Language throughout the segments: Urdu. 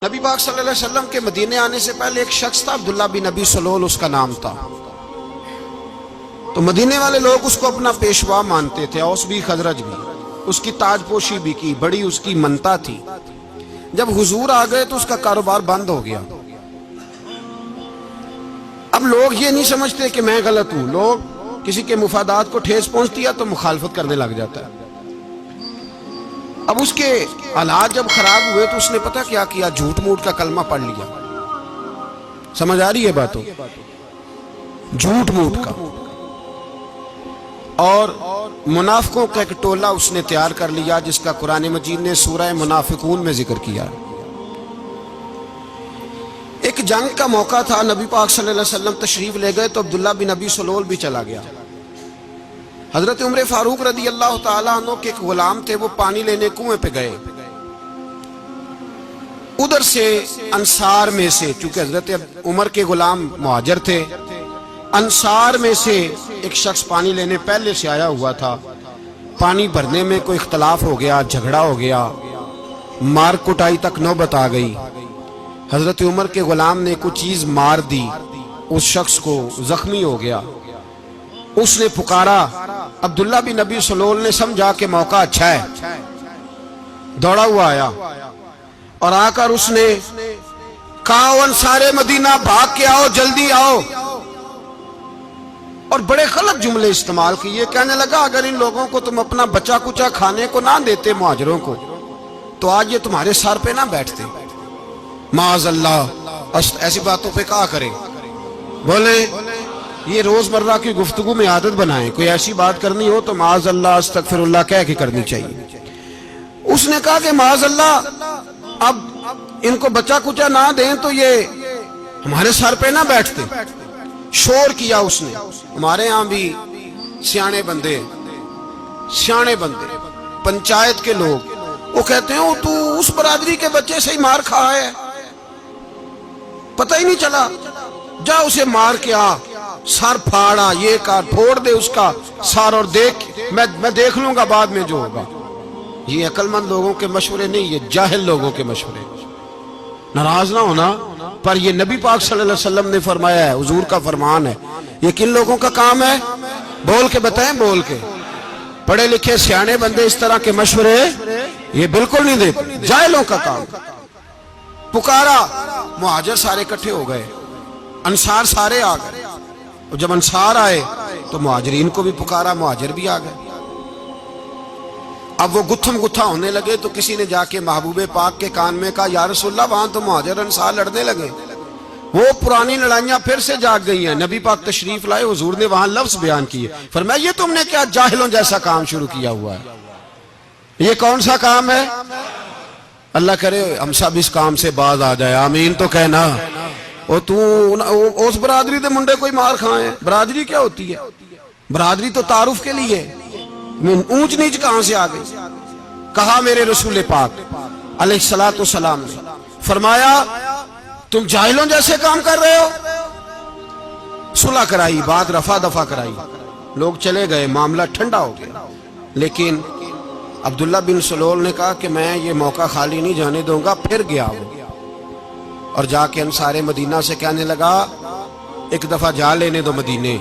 نبی پاک صلی اللہ علیہ وسلم کے مدینے آنے سے پہلے ایک شخص تھا، عبداللہ بن ابی سلول اس کا نام تھا۔ تو مدینے والے لوگ اس کو اپنا پیشوا مانتے تھے، اوس بھی خزرج بھی، اس کی تاج پوشی بھی کی، بڑی اس کی منتا تھی۔ جب حضور آ گئے تو اس کا کاروبار بند ہو گیا۔ اب لوگ یہ نہیں سمجھتے کہ میں غلط ہوں، لوگ کسی کے مفادات کو ٹھیس پہنچتی ہے تو مخالفت کرنے لگ جاتا ہے۔ اب اس کے حالات جب خراب ہوئے تو اس نے پتہ کیا کیا، جھوٹ موٹ کا کلمہ پڑھ لیا۔ سمجھ آ رہی ہے باتوں؟ جھوٹ موٹ کا، اور منافقوں کا ایک ٹولہ اس نے تیار کر لیا جس کا قرآن مجید نے سورہ منافقون میں ذکر کیا۔ ایک جنگ کا موقع تھا، نبی پاک صلی اللہ علیہ وسلم تشریف لے گئے تو عبداللہ بن ابی سلول بھی چلا گیا۔ حضرت عمر فاروق رضی اللہ تعالیٰ عنہ کے ایک غلام تھے، وہ پانی لینے کنویں پہ گئے۔ ادھر سے انصار میں سے، چونکہ حضرت عمر کے غلام مہاجر تھے، انصار میں سے ایک شخص پانی لینے پہلے سے آیا ہوا تھا۔ پانی بھرنے میں کوئی اختلاف ہو گیا، جھگڑا ہو گیا، مار کٹائی تک نوبت آ گئی۔ حضرت عمر کے غلام نے کچھ چیز مار دی، اس شخص کو زخمی ہو گیا۔ اس نے پکارا، عبداللہ بن ابی سلول نے سمجھا کہ موقع اچھا ہے، دوڑا ہوا آیا اور آ کر اس نے کہا، انصار مدینہ بھاگ کے آؤ، جلدی آؤ، اور بڑے غلط جملے استعمال کیے۔ کہنے لگا، اگر ان لوگوں کو تم اپنا بچا کچا کھانے کو نہ دیتے مہاجروں کو تو آج یہ تمہارے سر پہ نہ بیٹھتے۔ معاذ اللہ، ایسی باتوں پہ کہا کریں، بولے یہ روزمرہ کی گفتگو میں عادت بنائیں، کوئی ایسی بات کرنی ہو تو معاذ اللہ استغفر اللہ کہہ کے کرنی چاہیے۔ اس نے کہا کہ معاذ اللہ، اب ان کو بچا کچا نہ دیں تو یہ ہمارے سر پہ نہ بیٹھتے۔ شور کیا اس نے۔ ہمارے ہاں بھی سیانے بندے پنچایت کے لوگ، وہ کہتے ہیں تو اس برادری کے بچے سے ہی مار کھا ہے، پتہ ہی نہیں چلا، جا اسے مار کے آ، سر پھاڑا، یہ کار پھوڑ دے اس کا سر، اور دیکھ میں دیکھ لوں گا بعد میں جو ہوگا۔ یہ عقل مند لوگوں کے مشورے نہیں، یہ جاہل لوگوں کے مشورے۔ ناراض نہ ہونا، پر یہ نبی پاک صلی اللہ علیہ وسلم نے فرمایا ہے، حضور کا فرمان ہے۔ یہ کن لوگوں کا کام ہے؟ بول کے بتائیں، بول کے۔ پڑھے لکھے سیانے بندے اس طرح کے مشورے یہ بالکل نہیں دیتے، جاہلوں کا کام۔ پکارا، مہاجر سارے اکٹھے ہو گئے، انصار سارے آ گئے، اور جب انصار آئے تو مہاجرین کو بھی پکارا، مہاجر بھی آ گئے۔ اب وہ گتھم گتھا ہونے لگے تو کسی نے جا کے محبوب پاک کے کان میں کہا، یا رسول اللہ، وہاں تو مہاجر انصار لڑنے لگے، وہ پرانی لڑائیاں پھر سے جاگ گئی ہیں۔ نبی پاک تشریف لائے، حضور نے وہاں لفظ بیان کیے، فرمایا یہ تم نے کیا جاہلوں جیسا کام شروع کیا ہوا ہے؟ یہ کون سا کام ہے؟ اللہ کرے ہم سب اس کام سے باز آ جائے، آمین تو کہنا۔ اور تو اس برادری دے منڈے کوئی مار کھائیں، برادری کیا ہوتی ہے؟ برادری تو تعارف کے لیے، اونچ نیچ کہاں سے آ گئی؟ کہا میرے رسول پاک علیہ الصلوۃ والسلام نے، فرمایا تم جاہلوں جیسے کام کر رہے ہو۔ صلح کرائی، بات رفع دفع کرائی، لوگ چلے گئے، معاملہ ٹھنڈا ہو گیا۔ لیکن عبداللہ بن سلول نے کہا کہ میں یہ موقع خالی نہیں جانے دوں گا۔ پھر گیا وہ، اور جا کے انصار مدینہ سے کہنے لگا، ایک دفعہ جا لینے دو مدینے،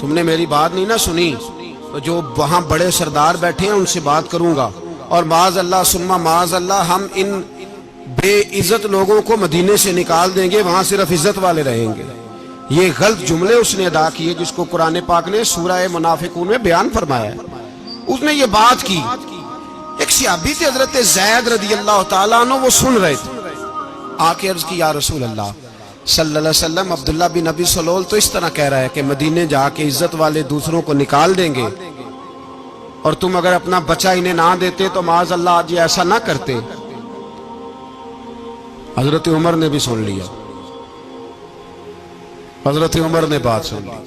تم نے میری بات نہیں نہ سنی تو جو وہاں بڑے سردار بیٹھے ہیں ان سے بات کروں گا، اور معاذ اللہ ثم معاذ اللہ ہم ان بے عزت لوگوں کو مدینے سے نکال دیں گے، وہاں صرف عزت والے رہیں گے۔ یہ غلط جملے اس نے ادا کیے جس کو قرآن پاک نے سورہ منافقون میں بیان فرمایا ہے۔ اس نے یہ بات کی۔ ایک صحابی تھے حضرت زید رضی اللہ تعالیٰ عنہ، وہ سن رہے تھے، آ کے عرض کی، یا رسول اللہ صلی اللہ علیہ وسلم، عبداللہ بن ابی سلول تو اس طرح کہہ رہا ہے کہ مدینے جا کے عزت والے دوسروں کو نکال دیں گے، اور تم اگر اپنا بچہ انہیں نہ دیتے تو معاذ اللہ آج یہ ایسا نہ کرتے۔ حضرت عمر نے بھی سن لیا، حضرت عمر نے بات سن لی،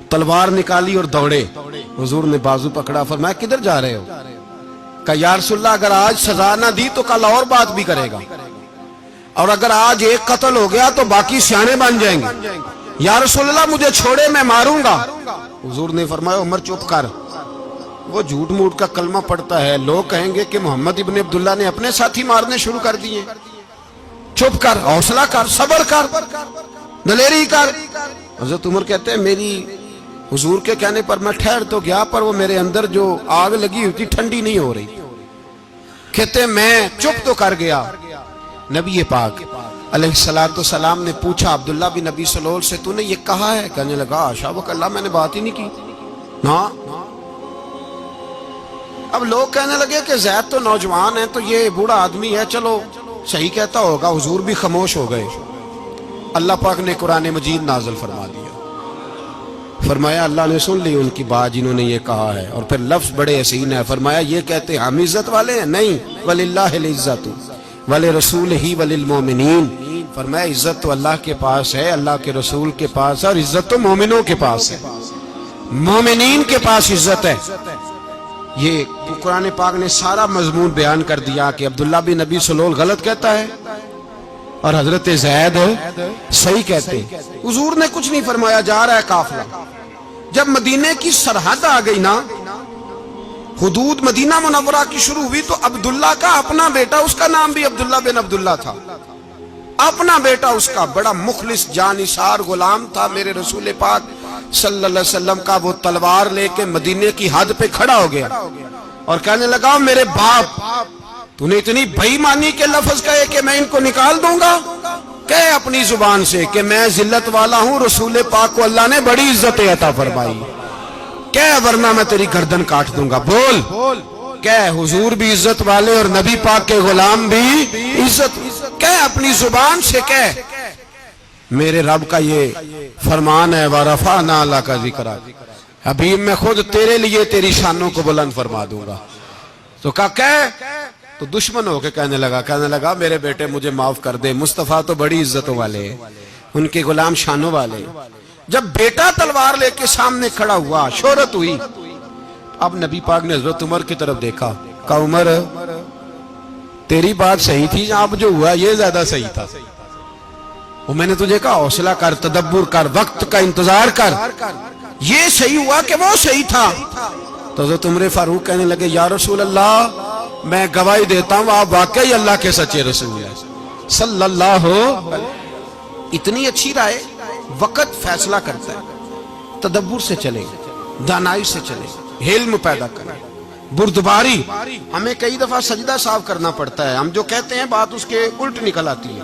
تلوار نکالی اور دوڑے۔ حضور نے بازو پکڑا، فرمایا کدھر جا رہے ہو؟ کہا یا رسول اللہ، اگر آج سزا نہ دی تو کل اور بات بھی کرے گا، اور اگر آج ایک قتل ہو گیا تو باقی سیانے بن جائیں گے۔ یا رسول اللہ مجھے چھوڑے، میں ماروں گا۔ حضور نے فرمایا عمر چپ کر، وہ جھوٹ موٹ کا کلمہ پڑھتا ہے، لوگ کہیں گے کہ محمد ابن عبداللہ نے اپنے ساتھی مارنے شروع کر دیے۔ چپ کر، حوصلہ کر، صبر کر، دلیری کر۔ حضرت عمر کہتے ہیں میری حضور کے کہنے پر میں ٹھہر تو گیا، پر وہ میرے اندر جو آگ لگی ہوئی تھی ٹھنڈی نہیں ہو رہی۔ کہتے ہیں میں چپ تو کر گیا۔ نبی پاک علیہ السلام نے پوچھا عبداللہ بن نبی سلول سے تو نے یہ کہا ہے؟ کہنے لگا حاشا وک اللہ، میں نے بات ہی نہیں کی۔ ہاں، اب لوگ کہنے لگے کہ زید تو نوجوان ہے تو یہ بوڑھا آدمی ہے، چلو صحیح کہتا ہوگا۔ حضور بھی خاموش ہو گئے۔ اللہ پاک نے قرآن مجید نازل فرما دیا، فرمایا اللہ نے سن لی ان کی بات جنہوں نے یہ کہا ہے، اور پھر لفظ بڑے حسین ہے، فرمایا یہ کہتے ہم عزت والے ہیں؟ نہیں، وَلِلَّهِ الْعِزَّةُ وَلِرَسُولِهِ وَلِلْمُؤْمِنِينَ، فرمایا عزت تو اللہ کے پاس ہے، اللہ کے رسول کے پاس ہے، اور عزت تو مومنوں کے پاس ہے، مومنین کے پاس عزت ہے۔ یہ قرآن پاک نے سارا مضمون بیان کر دیا کہ عبداللہ بن نبی سلول غلط کہتا ہے اور حضرت زید صحیح کہتے۔ حضور نے کچھ نہیں فرمایا، جا رہا ہے قافلہ۔ جب مدینے کی سرحد آ گئی نا، حدود مدینہ منورہ کی شروع ہوئی، تو عبداللہ کا اپنا بیٹا، اس کا نام بھی عبداللہ بن عبداللہ تھا، اپنا بیٹا اس کا بڑا مخلص جانثار غلام تھا میرے رسول پاک صلی اللہ علیہ وسلم کا، وہ تلوار لے کے مدینے کی حد پہ کھڑا ہو گیا اور کہنے لگا میرے باپ تو نے اتنی بے ایمانی کے لفظ کہے کہ میں ان کو نکال دوں گا؟ کہے اپنی زبان سے کہ میں ذلت والا ہوں، رسول پاک کو اللہ نے بڑی عزت عطا فرمائی، کہے ورنہ میں تیری گردن کاٹ دوں گا۔ بول، کہے حضور بھی عزت والے اور نبی پاک کے غلام بھی عزت، کہے اپنی زبان سے، کہے میرے رب کا یہ فرمان ہے وَرَفَعْنَا لَكَ ذِكْرَكَ، حبیب میں خود تیرے لیے تیری شانوں کو بلند فرما دوں گا۔ تو تو دشمن ہو کے کہنے لگا میرے بیٹے مجھے معاف کر دے، مصطفیٰ تو بڑی عزتوں والے ہیں، ان کے غلام شانوں والے۔ جب بیٹا تلوار لے کے سامنے کھڑا ہوا، شہرت ہوئی، اب نبی پاک نے حضرت عمر کی طرف دیکھا، کہا عمر تیری بات صحیح تھی، اب جو ہوا یہ زیادہ صحیح تھا، وہ میں نے تجھے کہا حوصلہ کر، تدبر کر، وقت کا انتظار کر، یہ صحیح ہوا کہ وہ صحیح تھا۔ تو حضرت عمر فاروق کہنے لگے یا رسول اللہ میں گواہی دیتا ہوں آپ واقعی اللہ کے سچے رسول ہیں صلی اللہ علیہ۔ اتنی اچھی رائے، وقت فیصلہ کرتا ہے، تدبر سے چلے، دانائی سے چلے، علم پیدا کریں، بردباری۔ ہمیں کئی دفعہ سجدہ صاف کرنا پڑتا ہے، ہم جو کہتے ہیں بات اس کے الٹ نکل آتی ہے۔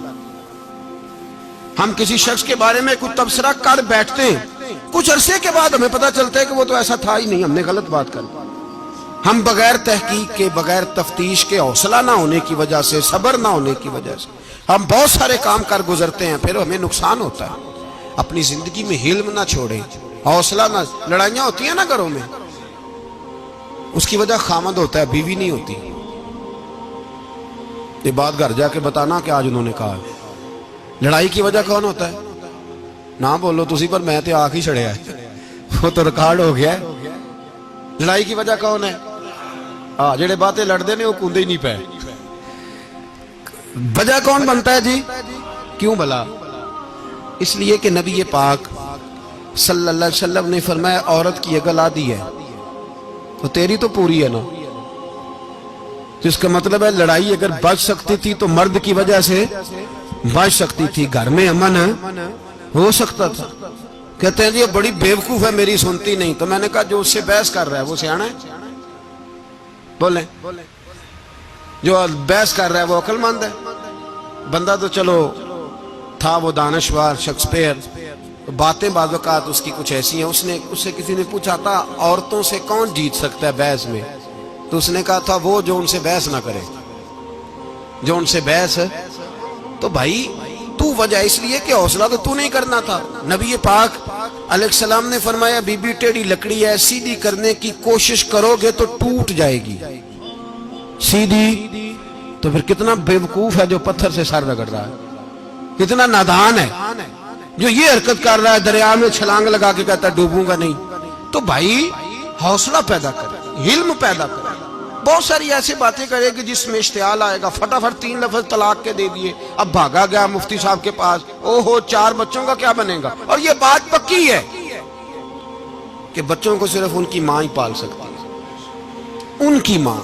ہم کسی شخص کے بارے میں کچھ تبصرہ کر بیٹھتے ہیں، کچھ عرصے کے بعد ہمیں پتہ چلتا ہے کہ وہ تو ایسا تھا ہی نہیں، ہم نے غلط بات کر دی۔ ہم بغیر تحقیق کے، بغیر تفتیش کے، حوصلہ نہ ہونے کی وجہ سے، صبر نہ ہونے کی وجہ سے ہم بہت سارے کام کر گزرتے ہیں، پھر ہمیں نقصان ہوتا ہے۔ اپنی زندگی میں حلم نہ چھوڑیں، حوصلہ نہ، لڑائیاں ہوتی ہیں نا گھروں میں، اس کی وجہ خامد ہوتا ہے، بیوی نہیں ہوتی۔ یہ بات گھر جا کے بتانا کہ آج انہوں نے کہا لڑائی کی وجہ کون ہوتا ہے؟ نہ بولو تسی، پر میں تے آنکھ ہی چھڑیا ہے، وہ تو ریکارڈ ہو گیا ہے۔ لڑائی کی وجہ کون ہے؟ جڑے باتیں لڑتے ہیں وہ کوندے ہی نہیں پے۔ وجہ کون بنتا ہے جی؟ کیوں بلا؟ اس لیے کہ نبی پاک صلی اللہ علیہ وسلم نے فرمایا عورت کی عقل آدھی ہے تو تیری تو پوری ہے نا، جس کا مطلب ہے لڑائی اگر بچ سکتی تھی تو مرد کی وجہ سے بچ سکتی تھی، گھر میں امن ہو سکتا تھا۔ کہتے ہیں جی بڑی بیوقوف ہے میری سنتی نہیں، تو میں نے کہا جو اس سے بحث کر رہا ہے وہ سیانا ہے؟ بولیں، جو بحث کر رہا ہے وہ عقل مند ہے؟ بندہ تو چلو تھا وہ دانشور شیکسپیئر، باتیں بعض اوقات اس کی کچھ ایسی ہیں۔ اس سے کسی نے پوچھا تھا عورتوں سے کون جیت سکتا ہے بحث میں، تو اس نے کہا تھا وہ جو ان سے بحث نہ کرے، جو ان سے بحث۔ تو بھائی تو وجہ اس لیے کہ حوصلہ تو نہیں کرنا تھا۔ نبی پاک علیہ السلام نے فرمایا بی بی ٹیڑھی لکڑی ہے، سیدھی کرنے کی کوشش کرو گے تو ٹوٹ جائے گی، سیدھی۔ تو پھر کتنا بیوقوف ہے جو پتھر سے سر رگڑ رہا ہے، کتنا نادان ہے جو یہ حرکت کر رہا ہے، دریا میں چھلانگ لگا کے کہتا ہے ڈوبوں گا نہیں۔ تو بھائی حوصلہ پیدا کرے، علم پیدا کرے، بہت ساری ایسی باتیں کرے کہ جس میں اشتعال آئے گا، فٹافٹ 3 لفظ طلاق کے دے دیے، اب بھاگا گیا مفتی صاحب کے پاس، او ہو 4 بچوں کا کیا بنے گا؟ اور یہ بات پکی ہے کہ بچوں کو صرف ان کی ماں ہی پال سکتی ہے، ان کی ماں۔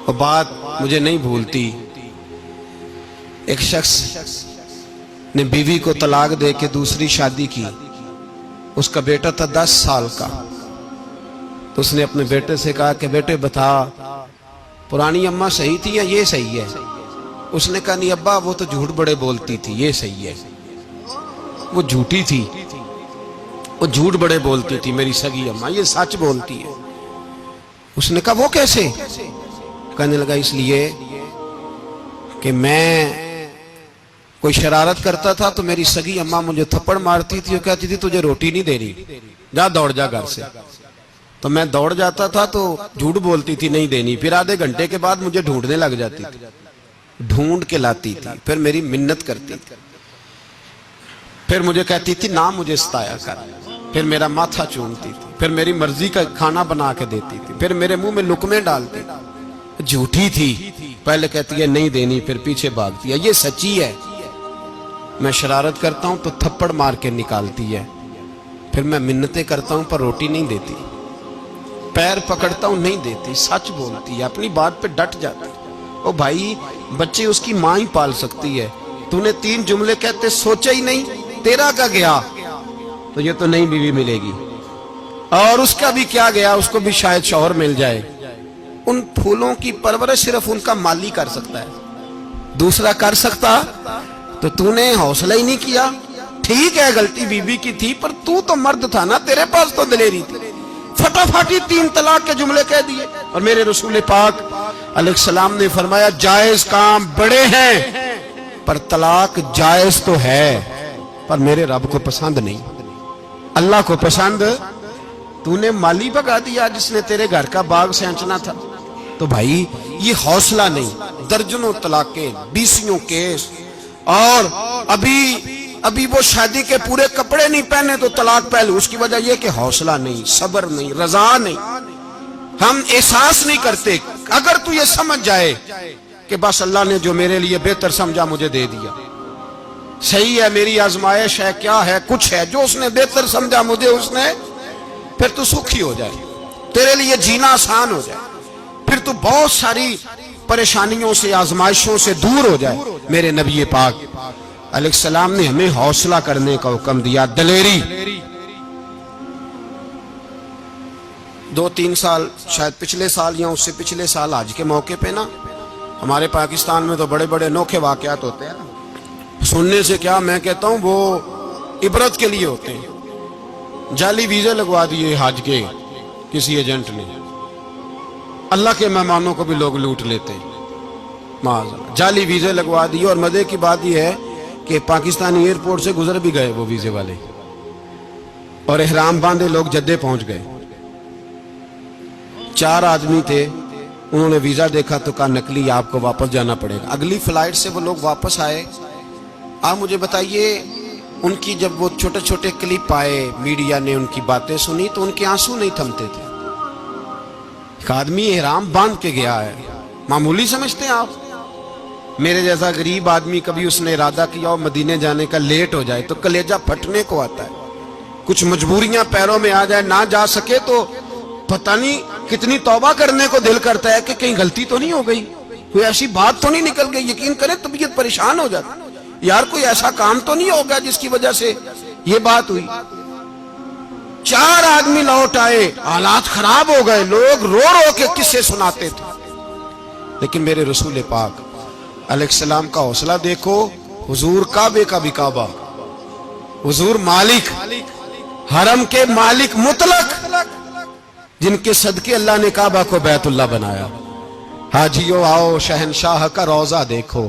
اور بات مجھے نہیں بھولتی ایک شخص نے بیوی کو طلاق دے کے دوسری شادی کی. اس کا بیٹا تھا 10 سال کا. تو اس نے اپنے بیٹے سے کہا کہ بیٹے بتا پرانی اماں صحیح تھی یا یہ صحیح ہے؟ اس نے کہا نہیں ابا وہ تو جھوٹ بڑے بولتی تھی، یہ صحیح ہے. وہ جھوٹی تھی، وہ جھوٹ بڑے بولتی تھی میری سگی اماں، یہ سچ بولتی ہے. اس نے کہا وہ کیسے؟ کہنے لگا اس لیے کہ میں کوئی شرارت کرتا تھا تو میری سگی اماں مجھے تھپڑ مارتی تھی اور کہتی تھی تجھے روٹی نہیں دینی، جا دوڑ جا گھر سے. تو میں دوڑ جاتا تھا تو جھوٹ بولتی تھی نہیں دینی، پھر آدھے گھنٹے کے بعد مجھے ڈھونڈنے لگ جاتی تھی، ڈھونڈ کے لاتی تھی، پھر میری منت کرتی تھی، پھر مجھے کہتی تھی نہ مجھے ستایا کر، پھر میرا ماتھا چومتی تھی، پھر میری مرضی کا کھانا بنا کے دیتی تھی، پھر میرے منہ میں لقمے ڈالتی تھی. جھوٹی تھی، پہلے کہتی ہے نہیں دینی پھر پیچھے بھاگتی ہے. یہ سچی ہے، میں شرارت کرتا ہوں تو تھپڑ مار کے نکالتی ہے، پھر میں منتیں کرتا ہوں پر روٹی نہیں دیتی، پیر پکڑتا ہوں نہیں دیتی. سچ بولتی ہے، اپنی بات پہ ڈٹ جاتی. او بھائی بچے اس کی ماں ہی پال سکتی ہے، تو نے 3 جملے کہتے سوچا ہی نہیں، تیرا کا گیا تو یہ تو نئی بیوی ملے گی، اور اس کا بھی کیا گیا، اس کو بھی شاید شوہر مل جائے. ان پھولوں کی پرورش صرف ان کا مالی کر سکتا ہے، دوسرا کر سکتا؟ تو نے حوصلہ ہی نہیں کیا. ٹھیک ہے غلطی بیوی کی تھی پر تو مرد تھا نا، تیرے پاس تو دلیری تھی. فٹافٹی 3 طلاق کے جملے کہہ دیے. اور میرے رسول پاک علیہ السلام نے فرمایا جائز کام بڑے ہیں پر طلاق جائز تو ہے پر میرے رب کو پسند نہیں، اللہ کو پسند. تو نے مالی بگا دیا جس نے تیرے گھر کا باغ سینچنا تھا. تو بھائی یہ حوصلہ نہیں. درجنوں طلاقیں، 20 کیس، اور ابھی وہ شادی کے پورے کپڑے نہیں پہنے تو طلاق پہلے. اس کی وجہ یہ کہ حوصلہ نہیں، صبر نہیں، رضا نہیں. ہم احساس نہیں کرتے. اگر تو یہ سمجھ جائے کہ بس اللہ نے جو میرے لیے بہتر سمجھا مجھے دے دیا، صحیح ہے میری آزمائش ہے، کیا ہے کچھ ہے جو اس نے بہتر سمجھا مجھے اس نے، پھر تو سکھی ہو جائے، تیرے لیے جینا آسان ہو جائے، پھر تو بہت ساری پریشانیوں سے آزمائشوں سے دور ہو جائے. میرے نبی پاک علیہ السلام نے ہمیں حوصلہ کرنے کا حکم دیا، دلیری. 2-3 سال شاید پچھلے سال یا اس سے پچھلے سال حج کے موقع پہ نا ہمارے پاکستان میں تو بڑے بڑے انوکھے واقعات ہوتے ہیں. سننے سے کیا میں کہتا ہوں وہ عبرت کے لیے ہوتے ہیں. جعلی ویزے لگوا دیے حج کے کسی ایجنٹ نے، اللہ کے مہمانوں کو بھی لوگ لوٹ لیتے ہیں. معاذ جعلی ویزے لگوا دیے. اور مزے کی بات یہ ہے کہ پاکستانی ایئرپورٹ سے گزر بھی گئے وہ ویزے والے، اور احرام باندھے لوگ جدے پہنچ گئے. 4 آدمی تھے، انہوں نے ویزا دیکھا تو کہا نقلی آپ کو واپس جانا پڑے گا. اگلی فلائٹ سے وہ لوگ واپس آئے. آپ مجھے بتائیے ان کی جب وہ چھوٹے چھوٹے کلپ آئے، میڈیا نے ان کی باتیں سنی تو ان کے آنسو نہیں تھمتے تھے. ایک آدمی احرام باندھ کے گیا ہے، معمولی سمجھتے ہیں آپ؟ میرے جیسا غریب آدمی کبھی اس نے ارادہ کیا اور مدینے جانے کا لیٹ ہو جائے تو کلیجہ پھٹنے کو آتا ہے. کچھ مجبوریاں پیروں میں آ جائے، نہ جا سکے تو پتہ نہیں کتنی توبہ کرنے کو دل کرتا ہے کہ کہیں غلطی تو نہیں ہو گئی، کوئی ایسی بات تو نہیں نکل گئی. یقین کریں طبیعت پریشان ہو جاتی، یار کوئی ایسا کام تو نہیں ہوگا جس کی وجہ سے یہ بات ہوئی. 4 آدمی لوٹ آئے، حالات خراب ہو گئے، لوگ رو رو کے قصے سناتے تھے. لیکن میرے رسول پاک علیہ السلام کا حوصلہ دیکھو. حضور کعبے کا بھی کعبہ، حضور مالک، حرم کے مالک مطلق، جن کے صدقے اللہ نے کعبہ کو بیت اللہ بنایا. حاجیو آؤ شہنشاہ کا روضہ دیکھو.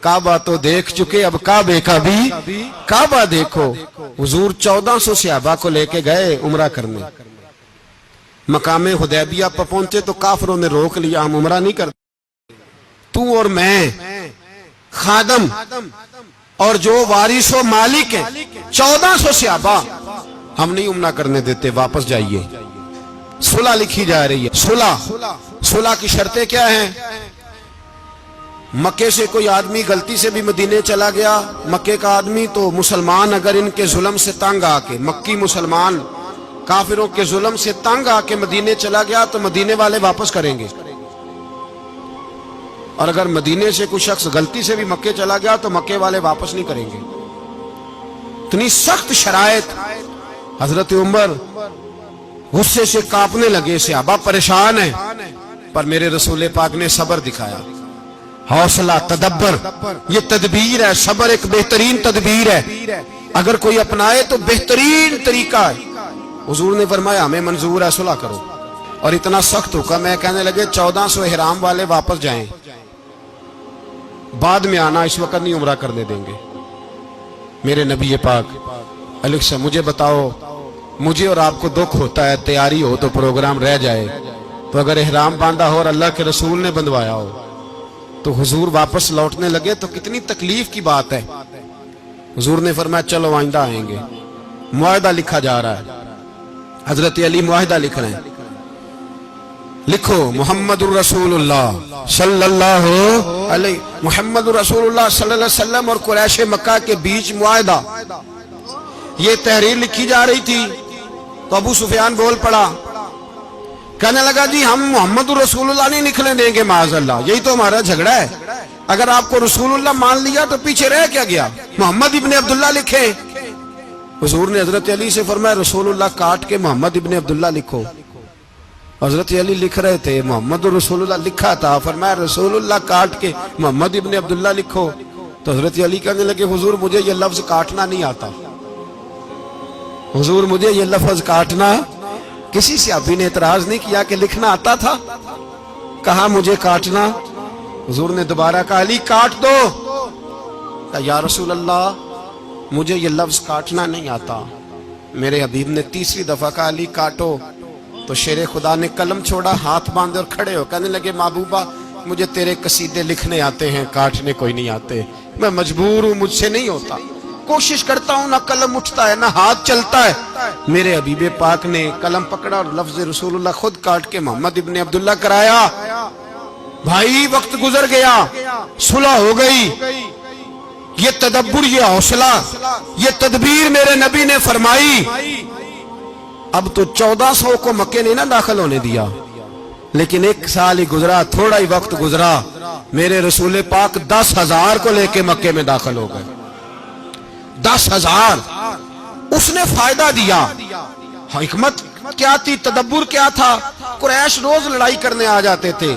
کعبہ تو دیکھ چکے، اب کعبے کا بھی کعبہ دیکھو. حضور 1400 صحابہ کو لے کے گئے عمرہ کرنے. مقام حدیبیہ پر پہنچے تو کافروں نے روک لیا، ہم عمرہ نہیں کرتے. تو اور میں خادم اور جو وارث و مالک ہیں 1400 صحابہ، ہم نہیں عمرہ کرنے دیتے، واپس جائیے. صلح لکھی جا رہی ہے. صلح کی شرطیں کیا ہیں؟ مکے سے کوئی آدمی غلطی سے بھی مدینے چلا گیا، مکے کا آدمی، تو مسلمان اگر ان کے ظلم سے تنگ آ کے، مکی مسلمان کافروں کے ظلم سے تنگ آ کے مدینے چلا گیا تو مدینے والے واپس کریں گے. اور اگر مدینے سے کوئی شخص غلطی سے بھی مکے چلا گیا تو مکے والے واپس نہیں کریں گے. اتنی سخت شرائط. حضرت عمر غصے سے کانپنے لگے, صحابہ پریشان ہیں, پر میرے رسول پاک نے صبر دکھایا, حوصلہ, تدبر. یہ تدبیر ہے, صبر ایک بہترین تدبیر ہے, اگر کوئی اپنائے تو بہترین طریقہ ہے. حضور نے فرمایا ہمیں منظور ہے, صلح کرو. اور اتنا سخت حکم ہے, کہنے لگے 1400 احرام والے واپس جائیں, بعد میں آنا, اس وقت نہیں عمرہ کرنے دیں گے. میرے نبی پاک علیہ السلام, مجھے بتاؤ, مجھے اور آپ کو دکھ ہوتا ہے تیاری ہو تو پروگرام رہ جائے, تو اگر احرام باندھا ہو اور اللہ کے رسول نے بندھوایا ہو تو حضور واپس لوٹنے لگے تو کتنی تکلیف کی بات ہے. حضور نے فرمایا چلو آئندہ آئیں گے. معاہدہ لکھا جا رہا ہے, حضرت علی معاہدہ لکھ رہے ہیں. لکھو محمد الرسول اللہ صلی اللہ علیہ محمد الرسول اللہ صلی اللہ علیہ وسلم اور قریش مکہ کے بیچ معاہدہ. یہ تحریر لکھی جا رہی تھی تو ابو سفیان بول پڑا, کہنے لگا جی ہم محمد الرسول اللہ نہیں لکھنے دیں گے معاذ اللہ, یہی تو ہمارا جھگڑا ہے. اگر آپ کو رسول اللہ مان لیا تو پیچھے رہ کیا گیا, محمد ابن عبداللہ لکھے. حضور نے حضرت علی سے فرمایا رسول اللہ کاٹ کے محمد ابن عبداللہ لکھو. حضرت علی لکھ رہے تھے, محمد رسول اللہ لکھا تھا, فرمایا رسول اللہ کاٹ کے محمد ابن عبداللہ لکھو. تو حضرت علی کہنے لگے حضور مجھے یہ لفظ کاٹنا نہیں آتا, حضور مجھے یہ لفظ کاٹنا. کسی صحابی نے اعتراض نہیں کیا کہ لکھنا آتا تھا, کہا مجھے کاٹنا. حضور نے دوبارہ کہا علی کاٹ دو. کہا یا رسول اللہ مجھے یہ لفظ کاٹنا نہیں آتا. میرے حبیب نے تیسری دفعہ کہا علی کاٹو. تو شیر خدا نے قلم چھوڑا, ہاتھ باندھے اور کھڑے ہو کہنے لگے محبوبہ مجھے تیرے قصیدے لکھنے آتے ہیں, کاٹنے کوئی نہیں آتے, میں مجبور ہوں, مجھ سے نہیں ہوتا. کوشش کرتا ہوں, نہ قلم اٹھتا ہے نہ ہاتھ چلتا ہے. میرے حبیب پاک نے قلم پکڑا اور لفظ رسول اللہ خود کاٹ کے محمد ابن عبداللہ کرایا. بھائی وقت گزر گیا, صلح ہو گئی. یہ تدبر, یہ حوصلہ, یہ تدبیر میرے نبی نے فرمائی. اب تو 1400 کو مکے نے نہ داخل ہونے دیا, لیکن ایک سال ہی گزرا, تھوڑا ہی وقت گزرا, میرے رسول پاک 10,000 کو لے کے مکے میں داخل ہو گئے. 10,000 اس نے فائدہ دیا. حکمت کیا تھی, تدبر کیا تھا. قریش روز لڑائی کرنے آ جاتے تھے,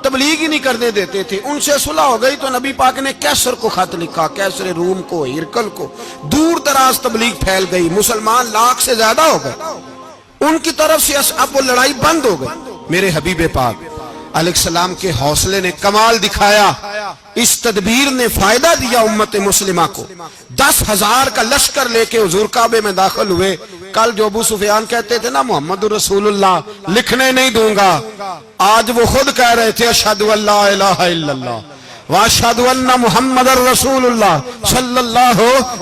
تبلیغ ہی نہیں کرنے دیتے تھے. ان سے صلح ہو گئی تو نبی پاک نے کیسر کو خط لکھا, کیسر روم کو, ہرکل کو. دور دراز تبلیغ پھیل گئی, مسلمان 100,000 سے زیادہ ہو گئے. ان کی طرف سے اب وہ لڑائی بند ہو گئی. میرے حبیب پاک علیہ السلام کے حوصلے نے کمال دکھایا, اس تدبیر نے فائدہ دیا امت مسلمہ کو. 10,000 کا لشکر لے کے حضور کعبے میں داخل ہوئے. کل جو ابو سفیان کہتے تھے نا محمد رسول اللہ لکھنے نہیں دوں گا, آج وہ خود کہہ رہے تھے اشہد ان لا الہ الا اللہ واشہد ان محمد رسول اللہ صلی اللہ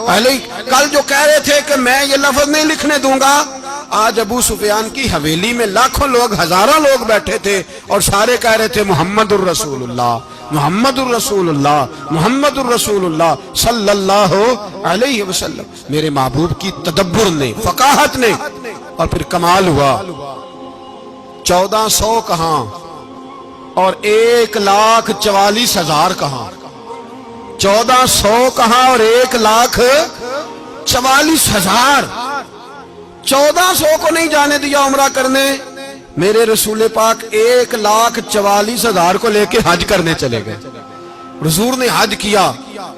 علیہ. کل جو کہہ رہے تھے کہ میں یہ لفظ نہیں لکھنے دوں گا, آج ابو سفیان کی حویلی میں لاکھوں لوگ, ہزاروں لوگ بیٹھے تھے اور سارے کہہ رہے تھے محمد الرسول اللہ محمد الرسول اللہ محمد الرسول اللہ صلی اللہ علیہ وسلم. میرے محبوب کی تدبر نے, فقاہت نے, اور پھر کمال ہوا. 1400 کہاں اور 1,44,000 کہاں. 1400 کہاں اور 1,44,000. 1400 کو نہیں جانے دیا عمرہ کرنے. میرے رسول پاک 1,44,000 کو لے کے حج کرنے چلے گئے. حضور نے حج کیا,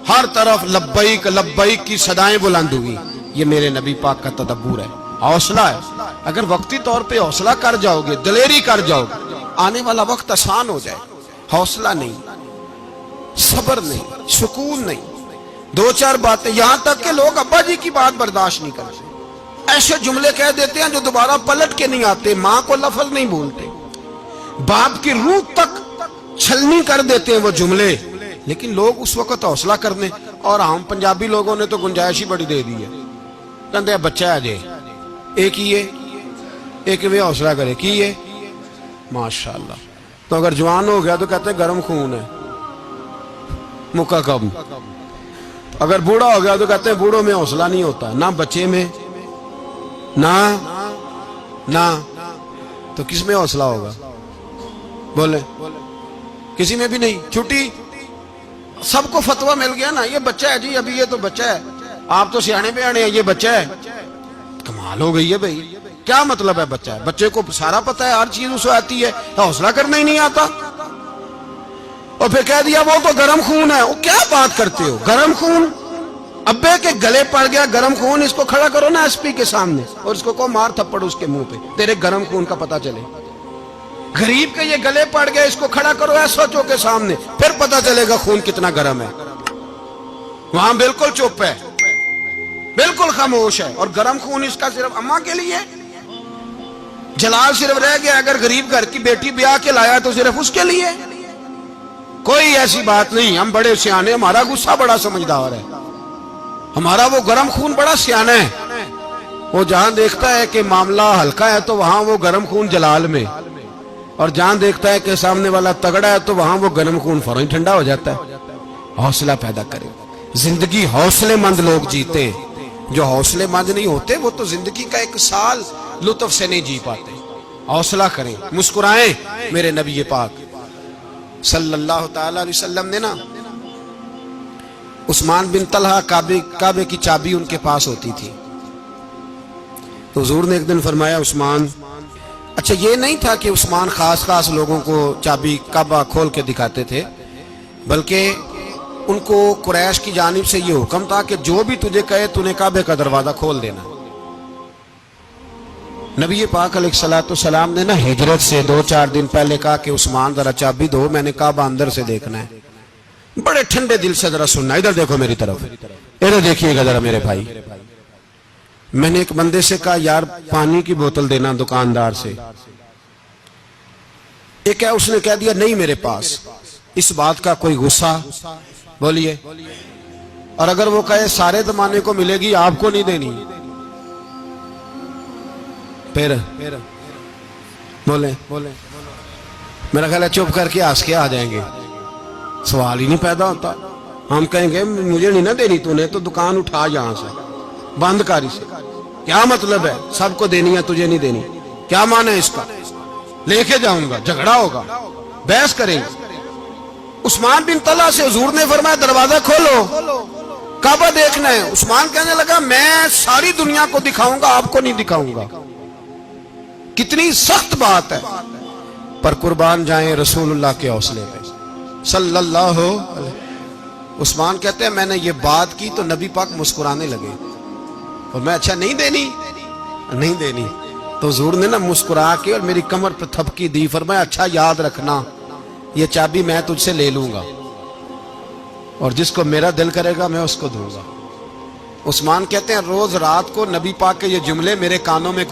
ہر طرف لبیک لبیک کی صدائیں بلند ہوئی. یہ میرے نبی پاک کا تدبر ہے, حوصلہ ہے. اگر وقتی طور پہ حوصلہ کر جاؤ گے, دلیری کر جاؤ گے, آنے والا وقت آسان ہو جائے. حوصلہ نہیں, صبر نہیں, سکون نہیں, 2-4 باتیں, یہاں تک کہ لوگ ابا جی کی بات برداشت نہیں کرتے, ایسے جملے کہہ دیتے ہیں جو دوبارہ پلٹ کے نہیں آتے. ماں کو لفظ نہیں بولتے, باپ کی روح تک چھلنی کر دیتے ہیں وہ جملے. لیکن لوگ اس وقت حوصلہ کرنے, اور ہم پنجابی لوگوں نے تو گنجائش ہی بڑی دے دی ہے. کہتے ہیں بچہ ہے جے, ایک ہی ہے, ایک بھی حوصلہ کرے کی ہے ماشاءاللہ. تو اگر جوان ہو گیا تو کہتے ہیں گرم خون ہے, مکہ کم. اگر بوڑھا ہو گیا تو کہتے ہیں بوڑھوں میں حوصلہ نہیں ہوتا, نہ بچے میں نہ. تو کس میں حوصلہ ہوگا, بولے کسی میں بھی نہیں. چھٹی, سب کو فتویٰ مل گیا نا, یہ بچہ ہے جی, ابھی یہ تو بچہ ہے, آپ تو سیانے بیانے ہیں, یہ بچہ ہے. کمال ہو گئی ہے بھائی, کیا مطلب ہے بچہ ہے؟ بچے کو سارا پتہ ہے, ہر چیز اسے آتی ہے, حوصلہ کرنا ہی نہیں آتا. اور پھر کہہ دیا وہ تو گرم خون ہے. وہ کیا بات کرتے ہو, گرم خون؟ ابے کے گلے پڑ گیا گرم خون, اس کو کھڑا کرو نا ایس پی کے سامنے اور اس کو مار تھپڑ اس کے منہ پہ, تیرے گرم خون کا پتہ چلے. غریب کے یہ گلے پڑ گیا, اس کو کھڑا کرو ایس ایچ او کے سامنے, پھر پتہ چلے گا خون کتنا گرم ہے. وہاں بالکل چپ ہے, بالکل خاموش ہے. اور گرم خون اس کا صرف اماں کے لیے, جلال صرف رہ گیا اگر غریب گھر کی بیٹی بیاہ کے لایا تو صرف اس کے لیے. کوئی ایسی بات نہیں, ہم بڑے سیانے, ہمارا غصہ بڑا سمجھدار ہے, ہمارا وہ گرم خون بڑا سیانا ہے. وہ جہاں دیکھتا ہے کہ معاملہ ہلکا ہے تو وہاں وہ گرم خون جلال میں, اور جہاں دیکھتا ہے کہ سامنے والا تگڑا ہے تو وہاں وہ گرم خون فوراً ٹھنڈا ہو جاتا ہے. حوصلہ پیدا کرے. زندگی حوصلے مند لوگ جیتے ہیں, جو حوصلے مند نہیں ہوتے وہ تو زندگی کا ایک سال لطف سے نہیں جی پاتے. حوصلہ کریں, مسکرائیں. میرے نبی پاک صلی اللہ تعالی علیہ وسلم نے نا, عثمان بن طلحہ کعبے کی چابی ان کے پاس ہوتی تھی, تو حضور نے ایک دن فرمایا عثمان, اچھا یہ نہیں تھا کہ عثمان خاص لوگوں کو چابی کعبہ کھول کے دکھاتے تھے, بلکہ ان کو قریش کی جانب سے یہ حکم تھا کہ جو بھی تجھے کہے تو نے کعبے کا دروازہ کھول دینا. نبی پاک علیہ الصلوۃ والسلام نے نا ہجرت سے 2-4 دن پہلے کہا کہ عثمان ذرا چابی دو, میں نے کعبہ اندر سے دیکھنا ہے. بڑے ٹھنڈے دل سے ذرا سننا, ادھر دیکھو میری طرف, ادھر دیکھیے گا ذرا میرے بھائی. میں نے ایک بندے سے کہا یار پانی کی بوتل دینا دکاندار سے, ایک ہے اس نے کہہ دیا نہیں میرے پاس. اس بات کا کوئی غصہ بولیے, اور اگر وہ کہے سارے زمانے کو ملے گی آپ کو نہیں دینی, پھر بولیں میرا خیال ہے چپ کر کے ہنس کے آ جائیں گے, سوال ہی نہیں پیدا ہوتا. ہم کہیں گے مجھے نہیں نہ دینی, تو نے تو دکان اٹھا یہاں سے بند کاری سے. کیا مطلب ہے سب کو دینی ہے تجھے نہیں دینی, کیا معنی ہے اس کا؟ لے کے جاؤں گا, جھگڑا ہوگا, بحث کریں گے. عثمان بن طلحہ سے حضور نے فرمایا دروازہ کھولو, کعبہ دیکھنا ہے. عثمان کہنے لگا میں ساری دنیا کو دکھاؤں گا, آپ کو نہیں دکھاؤں گا. کتنی سخت بات ہے, پر قربان جائیں رسول اللہ کے حوصلے پہ صلی اللہ علیہ. عثمان کہتے ہیں میں نے یہ بات کی تو نبی پاک مسکرانے لگے, اور میں اچھا نہیں دینی, تو حضور نے نا مسکرا کے اور میری کمر پہ تھپکی دی, فرمایا اچھا یاد رکھنا یہ چابی میں تجھ سے لے لوں گا, اور جس کو میرا دل کرے گا میں اس کو دوں گا. عثمان کہتے ہیں روز رات کو نبی پاک کے یہ جملے میرے کانوں میں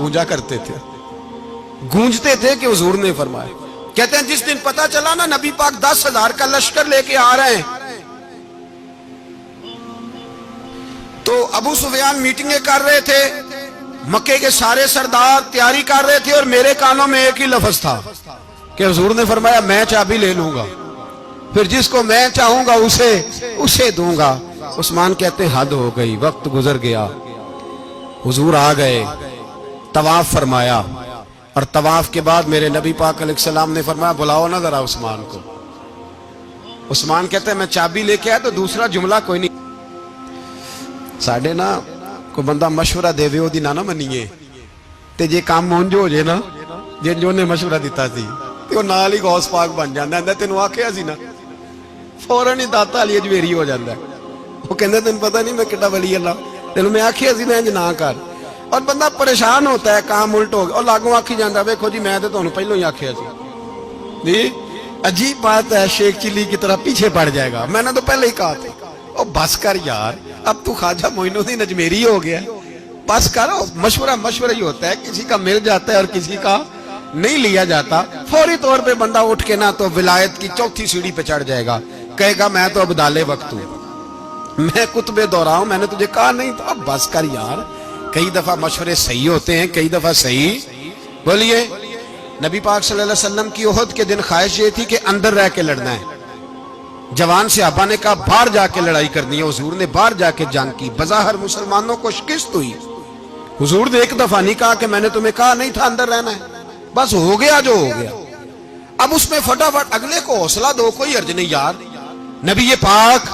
گونجتے تھے کہ حضور نے فرمایا. کہتے ہیں جس دن پتا چلا نا نبی پاک 10,000 کا لشکر لے کے آ رہے ہیں, تو ابو سفیان میٹنگیں کر رہے تھے, مکے کے سارے سردار تیاری کر رہے تھے, اور میرے کانوں میں ایک ہی لفظ تھا کہ حضور نے فرمایا میں چابی لے لوں گا, پھر جس کو میں چاہوں گا اسے دوں گا. عثمان کہتے ہیں حد ہو گئی, وقت گزر گیا. حضور آ گئے, طواف فرمایا, اور طواف کے بعد میرے نبی پاک علیہ السلام نے فرمایا بلاؤ نا ذرا عثمان کو. عثمان کہتے ہیں میں چابی لے کے آیا تو دوسرا جملہ کوئی نہیں. ساڑھے نا کوئی بندہ مشورہ دے وے دی نہ منیے, تے جے کام مونجو ہو جے نا, جن جو نے مشورہ دیتا سی تے وہ نال ہی غوث پاک بن جاندا ہے. تینوں آکھیا سی نا, فوراً ہی داتا علی اجویری ہو جاندا ہے. وہ کہندے تینوں پتہ نہیں میں کڈا ولی اللہ, تینوں میں آکھیا سی میں نہ کر, اور بندہ پریشان ہوتا ہے, کام الٹ ہو گیا, اور لاگوں آکھی جاندا ویکھو جی میں تے تانوں پہلوں ہی آکھیا سی. جی عجیب بات ہے, شیخ چلی کی طرح پیچھے پڑ جائے گا, میں نے تو پہلے ہی کہا تھا. او بس کر یار, اب تو خواجہ معین الدین اجمیری ہو گیا, بس کرو. مشورہ ہی ہوتا ہے, کسی کا مل جاتا ہے اور کسی کا نہیں لیا جاتا. فوری طور پہ بندہ اٹھ کے نہ تو ولایت کی 4تھی سیڑھی پہ چڑھ جائے گا, کہے گا میں تو ابدال وقت ہوں, میں قطب دورہ ہوں, میں نے تجھے کہا نہیں تھا. اب بس کر یار. کئی دفعہ مشورے صحیح ہوتے ہیں, کئی دفعہ صحیح. بولیے. نبی پاک صلی اللہ علیہ وسلم کی احد کے دن خواہش یہ تھی کہ اندر رہ کے لڑنا ہے. جوان صحابہ نے کہا باہر جا کے لڑائی کرنی ہے. حضور نے باہر جا کے جنگ کی, بظاہر مسلمانوں کو شکست ہوئی. حضور نے ایک دفعہ نہیں کہا کہ میں نے تمہیں کہا نہیں تھا اندر رہنا ہے, بس ہو گیا جو ہو گیا. اب اس میں فٹافٹ اگلے کو حوصلہ دو، کوئی عرض نہیں یار، نبی پاک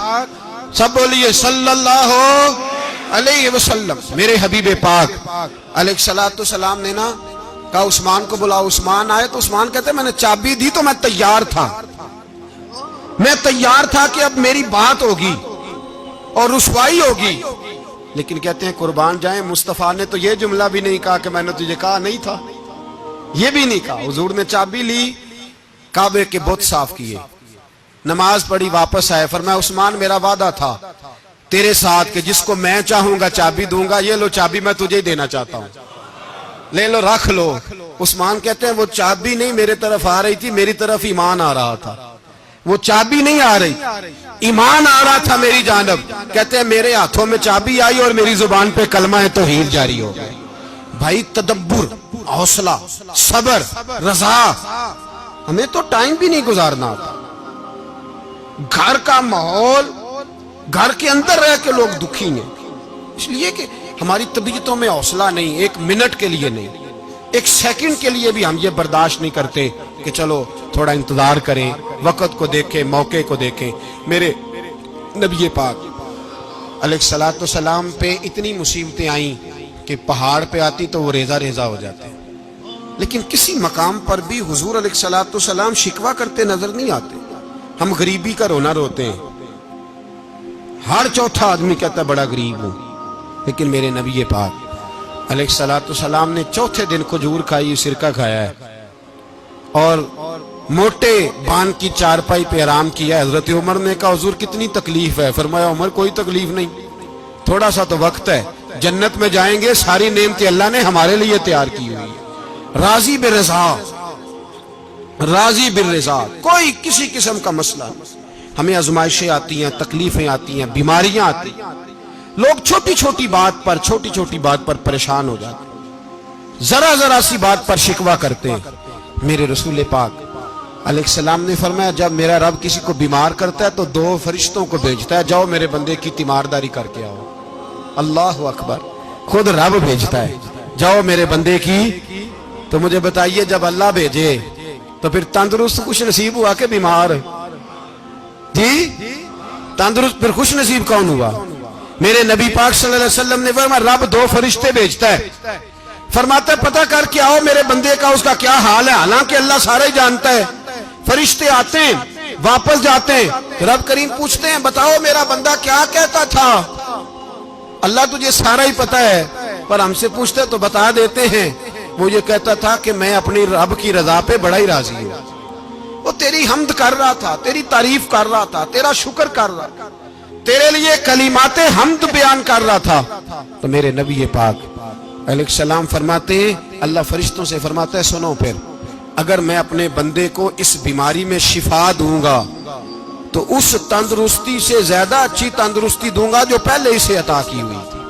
سب بولیے صلی اللہ علیہ وسلم، میرے حبیب پاک علیہ الصلوۃ والسلام نے نا کہا عثمان کو بلاؤ. عثمان آئے تو عثمان کہتے میں نے چابی دی تو میں تیار تھا، میں تیار تھا کہ اب میری بات ہوگی اور رسوائی ہوگی. لیکن کہتے ہیں قربان جائیں مصطفیٰ نے تو یہ جملہ بھی نہیں کہا کہ میں نے تجھے کہا نہیں تھا، یہ بھی نہیں کہا. حضور نے چابی لی، کعبے کے بت صاف کیے، نماز پڑھی، واپس آئے. فرمایا عثمان میرا وعدہ تھا تیرے ساتھ کہ جس کو میں چاہوں گا چابی دوں گا، یہ لو چابی میں تجھے ہی دینا چاہتا ہوں، لے لو رکھ لو. عثمان کہتے ہیں وہ چابی نہیں میرے طرف آ رہی تھی، میری طرف ایمان آ رہا تھا. وہ چابی نہیں آ رہی، ایمان آ رہا تھا میری جانب. کہتے ہیں میرے ہاتھوں میں چابی آئی اور میری زبان پہ کلمہ توحید جاری ہو گیا. بھائی تدبر، حوصلہ، صبر، رضا، ہمیں تو ٹائم بھی نہیں گزارنا آتا. گھر کا ماحول، گھر کے اندر رہ کے لوگ دکھی ہیں، اس لیے کہ ہماری طبیعتوں میں حوصلہ نہیں، ایک منٹ کے لیے نہیں، ایک سیکنڈ کے لیے بھی ہم یہ برداشت نہیں کرتے کہ چلو تھوڑا انتظار کریں، وقت کو دیکھیں، موقع کو دیکھیں. میرے نبی پاک علیہ الصلوۃ والسلام پہ اتنی مصیبتیں آئیں کہ پہاڑ پہ آتی تو وہ ریزہ ریزہ ہو جاتے، لیکن کسی مقام پر بھی حضور علیہ الصلوۃ والسلام شکوہ کرتے نظر نہیں آتے. ہم غریبی کا رونا روتے ہیں، ہر چوتھا آدمی کہتا ہے بڑا غریب ہوں، لیکن میرے نبی پاک علیہ الصلوۃ والسلام نے چوتھے دن کھجور کھائی، سرکہ کھایا ہے اور موٹے بان کی چارپائی پہ آرام کیا. حضرت عمر نے کہا حضور کتنی تکلیف ہے؟ فرمایا عمر کوئی تکلیف نہیں، تھوڑا سا تو وقت ہے، جنت میں جائیں گے، ساری نعمتیں اللہ نے ہمارے لیے تیار کی ہوئی ہے. راضی بالرضا، راضی بالرضا، کوئی کسی قسم کا مسئلہ نہیں. ہمیں آزمائشیں آتی ہیں، تکلیفیں آتی ہیں، بیماریاں آتی ہیں، لوگ چھوٹی چھوٹی بات پر پریشان ہو جاتے ہیں، ذرا سی بات پر شکوہ کرتے ہیں. میرے رسول پاک علیہ السلام نے فرمایا جب میرا رب کسی کو بیمار کرتا ہے تو 2 فرشتوں کو بھیجتا ہے، جاؤ میرے بندے کی تیمارداری کر کے آؤ. اللہ اکبر، خود رب بھیجتا ہے، جاؤ میرے بندے کی. تو مجھے بتائیے جب اللہ بھیجے تو پھر تندرست خوش نصیب ہوا کہ بیمار؟ جی تندرست پھر خوش نصیب کون ہوا؟ میرے نبی پاک صلی اللہ علیہ وسلم نے فرمایا رب 2 فرشتے بھیجتا ہے، فرماتا ہے پتہ کر کے آؤ میرے بندے کا اس کا کیا حال ہے، حالانکہ اللہ سارا ہی جانتا ہے. فرشتے آتے ہیں، واپس جاتے ہیں، رب کریم پوچھتے ہیں بتاؤ میرا بندہ کیا کہتا تھا؟ اللہ تجھے سارا ہی پتہ ہے، پر ہم سے پوچھتے تو بتا دیتے ہیں. وہ یہ کہتا تھا کہ میں اپنی رب کی رضا پہ بڑا ہی راضی ہوں. وہ تیری حمد کر رہا تھا، تیری تعریف کر رہا تھا، تیرا شکر کر رہا تھا، تیرے لیے کلمات حمد بیان کر رہا تھا. تو میرے نبی پاک علیہ السلام فرماتے ہیں، اللہ فرشتوں سے فرماتا ہے سنو پھر اگر میں اپنے بندے کو اس بیماری میں شفا دوں گا تو اس تندرستی سے زیادہ اچھی تندرستی دوں گا جو پہلے اسے عطا کی ہوئی تھی،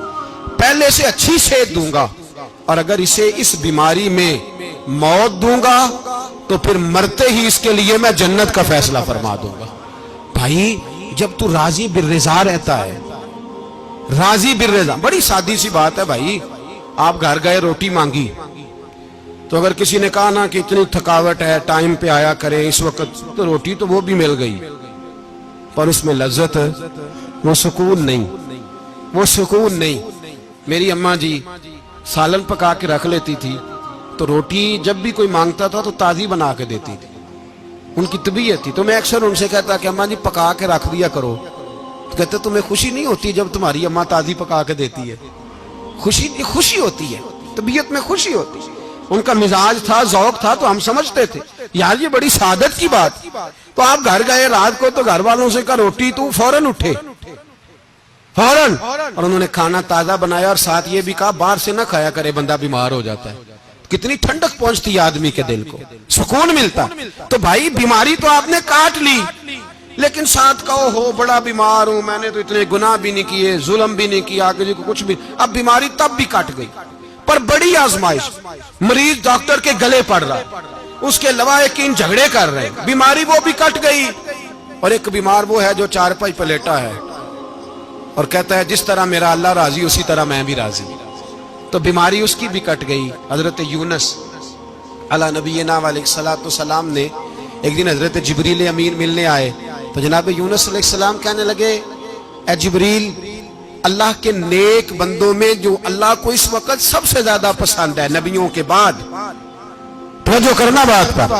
پہلے سے اچھی صحت دوں گا. اور اگر اسے اس بیماری میں موت دوں گا تو پھر مرتے ہی اس کے لیے میں جنت کا فیصلہ فرما دوں گا. بھائی جب تو راضی بالرضا رہتا ہے، راضی بالرضا، بڑی سادی سی بات ہے بھائی. آپ گھر گئے روٹی مانگی تو اگر کسی نے کہا نا کہ اتنی تھکاوٹ ہے ٹائم پہ آیا کرے اس وقت، تو روٹی تو وہ بھی مل گئی پر اس میں لذت، وہ سکون نہیں، وہ سکون نہیں. میری اماں جی سالن پکا کے رکھ لیتی تھی تو روٹی جب بھی کوئی مانگتا تھا تو تازی بنا کے دیتی تھی، ان کی طبیعت تھی. تو میں اکثر ان سے کہتا کہ اماں جی پکا کے رکھ دیا کرو. تو کہتے تمہیں خوشی نہیں ہوتی جب تمہاری اماں تازی پکا کے دیتی ہے؟ خوشی ہوتی ہے، طبیعت میں خوشی ہوتی ہے. ان کا مزاج تھا، ذوق تھا، تو ہم سمجھتے تھے یار یہ بڑی سعادت کی بات. تو آپ گھر گئے رات کو تو گھر والوں سے کہا روٹی، تو فوراً اٹھے فوراً، اور انہوں نے کھانا تازہ بنایا اور ساتھ یہ بھی کہا باہر سے نہ کھایا کرے بندہ بیمار ہو جاتا ہے. کتنی ٹھنڈک پہنچتی ہے آدمی کے دل کو، سکون ملتا. تو بھائی بیماری تو آپ نے کاٹ لی لیکن ساتھ کہو ہو بڑا بیمار ہوں، میں نے تو اتنے گناہ بھی نہیں کیے، ظلم بھی نہیں کیا، کسی کو کچھ بھی. اب بیماری تب بھی کٹ گئی پر بڑی آزمائش، مریض ڈاکٹر کے گلے پڑ رہا، اس کے لواحقین جھگڑے کر رہے، بیماری وہ بھی کٹ گئی. اور ایک بیمار وہ ہے جو چارپائی پہ لیٹا ہے اور کہتا ہے جس طرح میرا اللہ راضی اسی طرح میں بھی راضی. تو بیماری اس کی بھی کٹ گئی. حضرت یونس علی نبینا علیہ الصلوۃ والسلام نے ایک دن حضرت جبریل امین ملنے آئے تو جناب یونس علیہ السلام کہنے لگے اے جبریل اللہ کے نیک بندوں میں جو اللہ کو اس وقت سب سے زیادہ پسند ہے نبیوں کے بعد، توجہ کرنا بات پر،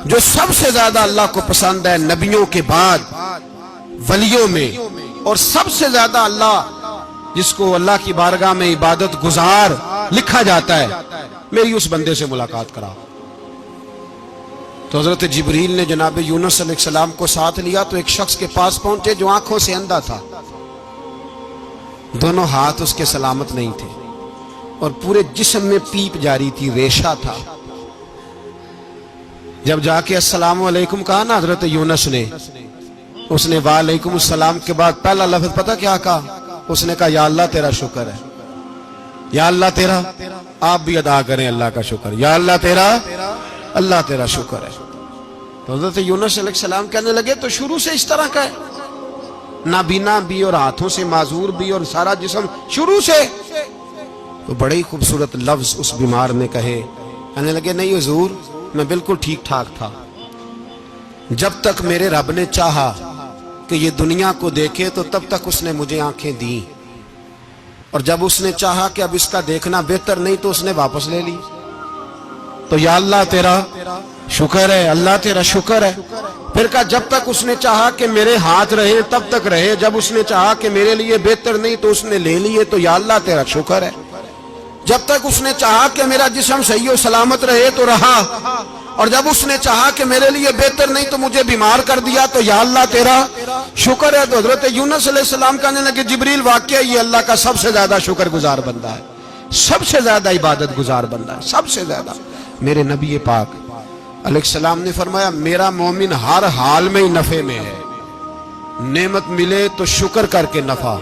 جو سب سے زیادہ اللہ کو پسند ہے نبیوں کے بعد ولیوں میں، اور سب سے زیادہ اللہ جس کو اللہ کی بارگاہ میں عبادت گزار لکھا جاتا ہے، میری اس بندے سے ملاقات کرا۔ تو حضرت جبریل نے جناب یونس علیہ السلام کو ساتھ لیا تو ایک شخص کے پاس پہنچے جو آنکھوں سے اندھا تھا، دونوں ہاتھ اس کے سلامت نہیں تھے اور پورے جسم میں پیپ جاری تھی، ریشہ تھا۔ جب جا کے السلام علیکم کہا نا حضرت یونس نے، اس نے وعلیکم السلام کے بعد پہلا لفظ پتہ کیا کہا؟ اس نے کہا یا اللہ تیرا شکر ہے، یا اللہ تیرا، آپ بھی ادا کریں اللہ کا شکر، یا اللہ تیرا، اللہ تیرا شکر ہے۔ تو حضرت یونس علیہ السلام کہنے لگے تو شروع سے اس طرح کا ہے، نابینا بھی اور ہاتھوں سے معذور بھی اور سارا جسم شروع سے؟ تو بڑے ہی خوبصورت لفظ اس بیمار نے کہے، کہنے لگے نہیں حضور میں بالکل ٹھیک ٹھاک تھا، جب تک میرے رب نے چاہا کہ یہ دنیا کو دیکھے تو تب تک اس نے مجھے آنکھیں دیں، اور جب اس نے چاہا کہ اب اس کا دیکھنا بہتر نہیں تو اس نے واپس لے لی۔ تو یا اللہ تیرا شکر ہے، اللہ تیرا شکر ہے۔ پھر کہا جب تک اس نے چاہا کہ میرے ہاتھ رہے تب تک رہے، جب اس نے چاہا کہ میرے لیے بہتر نہیں تو اس نے لے لیے، تو یا اللہ تیرا شکر ہے۔ جب تک اس نے چاہا کہ میرا جسم صحیح و سلامت رہے تو رہا، اور جب اس نے چاہا کہ میرے لیے بہتر نہیں تو مجھے بیمار کر دیا، تو یا اللہ تیرا شکر ہے۔ تو حضرت یونس علیہ السلام کہنے لگے جبریل واقعہ یہ اللہ کا سب سے زیادہ شکر گزار بندہ ہے، سب سے زیادہ عبادت گزار بندہ ہے، سب سے زیادہ۔ میرے نبی پاک علیہ السلام نے فرمایا میرا مومن ہر حال میں ہی نفع میں ہے، نعمت ملے تو شکر کر کے نفع،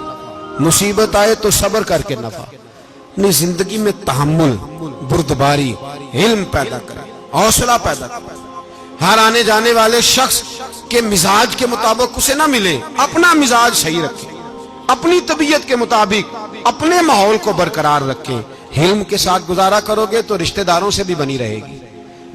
مصیبت آئے تو صبر کر کے نفع، اپنی زندگی میں تحمل، بردباری، علم پیدا کرے، حوصلہ پیدا کرے۔ ہر آنے جانے والے شخص کے مزاج کے مطابق اسے نہ ملے، اپنا مزاج صحیح رکھے، اپنی طبیعت کے مطابق اپنے ماحول کو برقرار رکھے۔ علم کے ساتھ گزارا کرو گے تو رشتہ داروں سے بھی بنی رہے گی،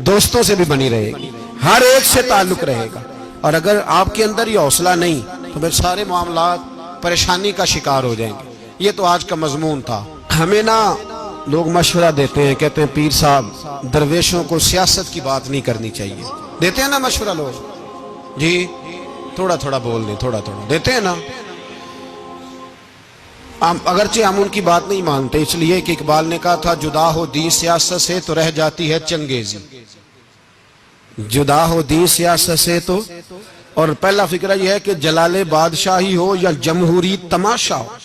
دوستوں سے بھی بنی رہے گی، ہر ایک سے تعلق رہے گا۔ اور اگر آپ کے اندر یہ حوصلہ نہیں تو پھر سارے معاملات پریشانی کا شکار ہو جائیں گے۔ یہ تو آج کا مضمون تھا۔ ہمیں نا لوگ مشورہ دیتے ہیں، کہتے ہیں پیر صاحب درویشوں کو سیاست کی بات نہیں کرنی چاہیے، دیتے ہیں نا مشورہ لوگ، جی تھوڑا تھوڑا بول دیں، تھوڑا تھوڑا دیتے ہیں نا۔ اگرچہ ہم ان کی بات نہیں مانتے، اس لیے کہ اقبال نے کہا تھا جدا ہو دین سیاست سے تو رہ جاتی ہے چنگیزی، جدا ہو دین سیاست سے تو، اور پہلا فکرہ یہ ہے کہ جلال بادشاہی ہو یا جمہوری تماشا ہو،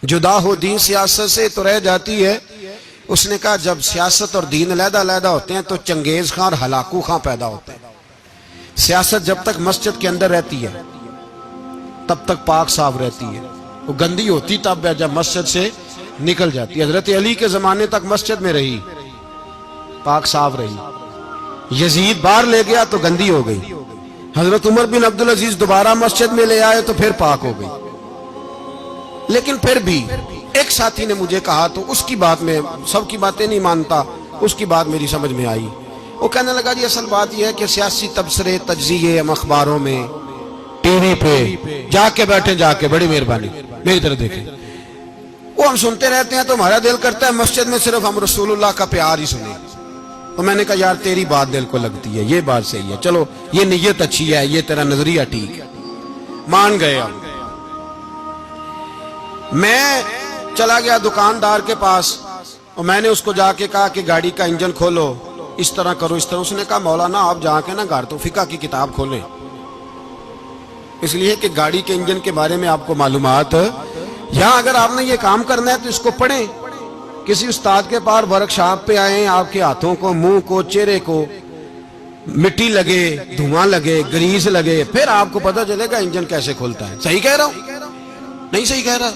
جدا ہو دین سیاست سے تو رہ جاتی ہے۔ اس نے کہا جب سیاست اور دین علیحدہ علیحدہ ہوتے ہیں تو چنگیز خان اور ہلاکو خان پیدا ہوتے ہیں۔ سیاست جب تک مسجد کے اندر رہتی ہے تب تک پاک صاف رہتی ہے، وہ گندی ہوتی تب ہے جب مسجد سے نکل جاتی ہے۔ حضرت علی کے زمانے تک مسجد میں رہی، پاک صاف رہی، یزید باہر لے گیا تو گندی ہو گئی، حضرت عمر بن عبدالعزیز دوبارہ مسجد میں لے آئے تو پھر پاک ہو گئی۔ لیکن پھر بھی ایک ساتھی نے مجھے کہا تو اس کی بات میں، سب کی باتیں نہیں مانتا، اس کی بات میری سمجھ میں آئی۔ وہ کہنے لگا جی اصل بات یہ ہے کہ سیاسی تبصرے تجزیے ہم اخباروں میں ٹی وی پہ جا کے بیٹھے، جا کے بڑی مہربانی میری طرف دیکھیں، وہ ہم سنتے رہتے ہیں تو ہمارا دل کرتا ہے مسجد میں صرف ہم رسول اللہ کا پیار ہی سنیں۔ تو میں نے کہا یار تیری بات دل کو لگتی ہے، یہ بات صحیح ہے، چلو یہ نیت اچھی ہے، یہ تیرا نظریہ ٹھیک ہے، مان گئے ہم۔ میں چلا گیا دکاندار کے پاس اور میں نے اس کو جا کے کہا کہ گاڑی کا انجن کھولو، اس طرح کرو، اس طرح۔ اس نے کہا مولانا آپ جا کے نا گھر تو فقہ کی کتاب کھولیں، اس لیے کہ گاڑی کے انجن کے بارے میں آپ کو معلومات، یا اگر آپ نے یہ کام کرنا ہے تو اس کو پڑھیں، کسی استاد کے پاس ورک شاپ پہ آئیں، آپ کے ہاتھوں کو، منہ کو، چہرے کو مٹی لگے، دھواں لگے، گریس لگے، پھر آپ کو پتہ چلے گا انجن کیسے کھلتا ہے۔ صحیح کہہ رہا ہوں؟ نہیں صحیح کہہ رہا؟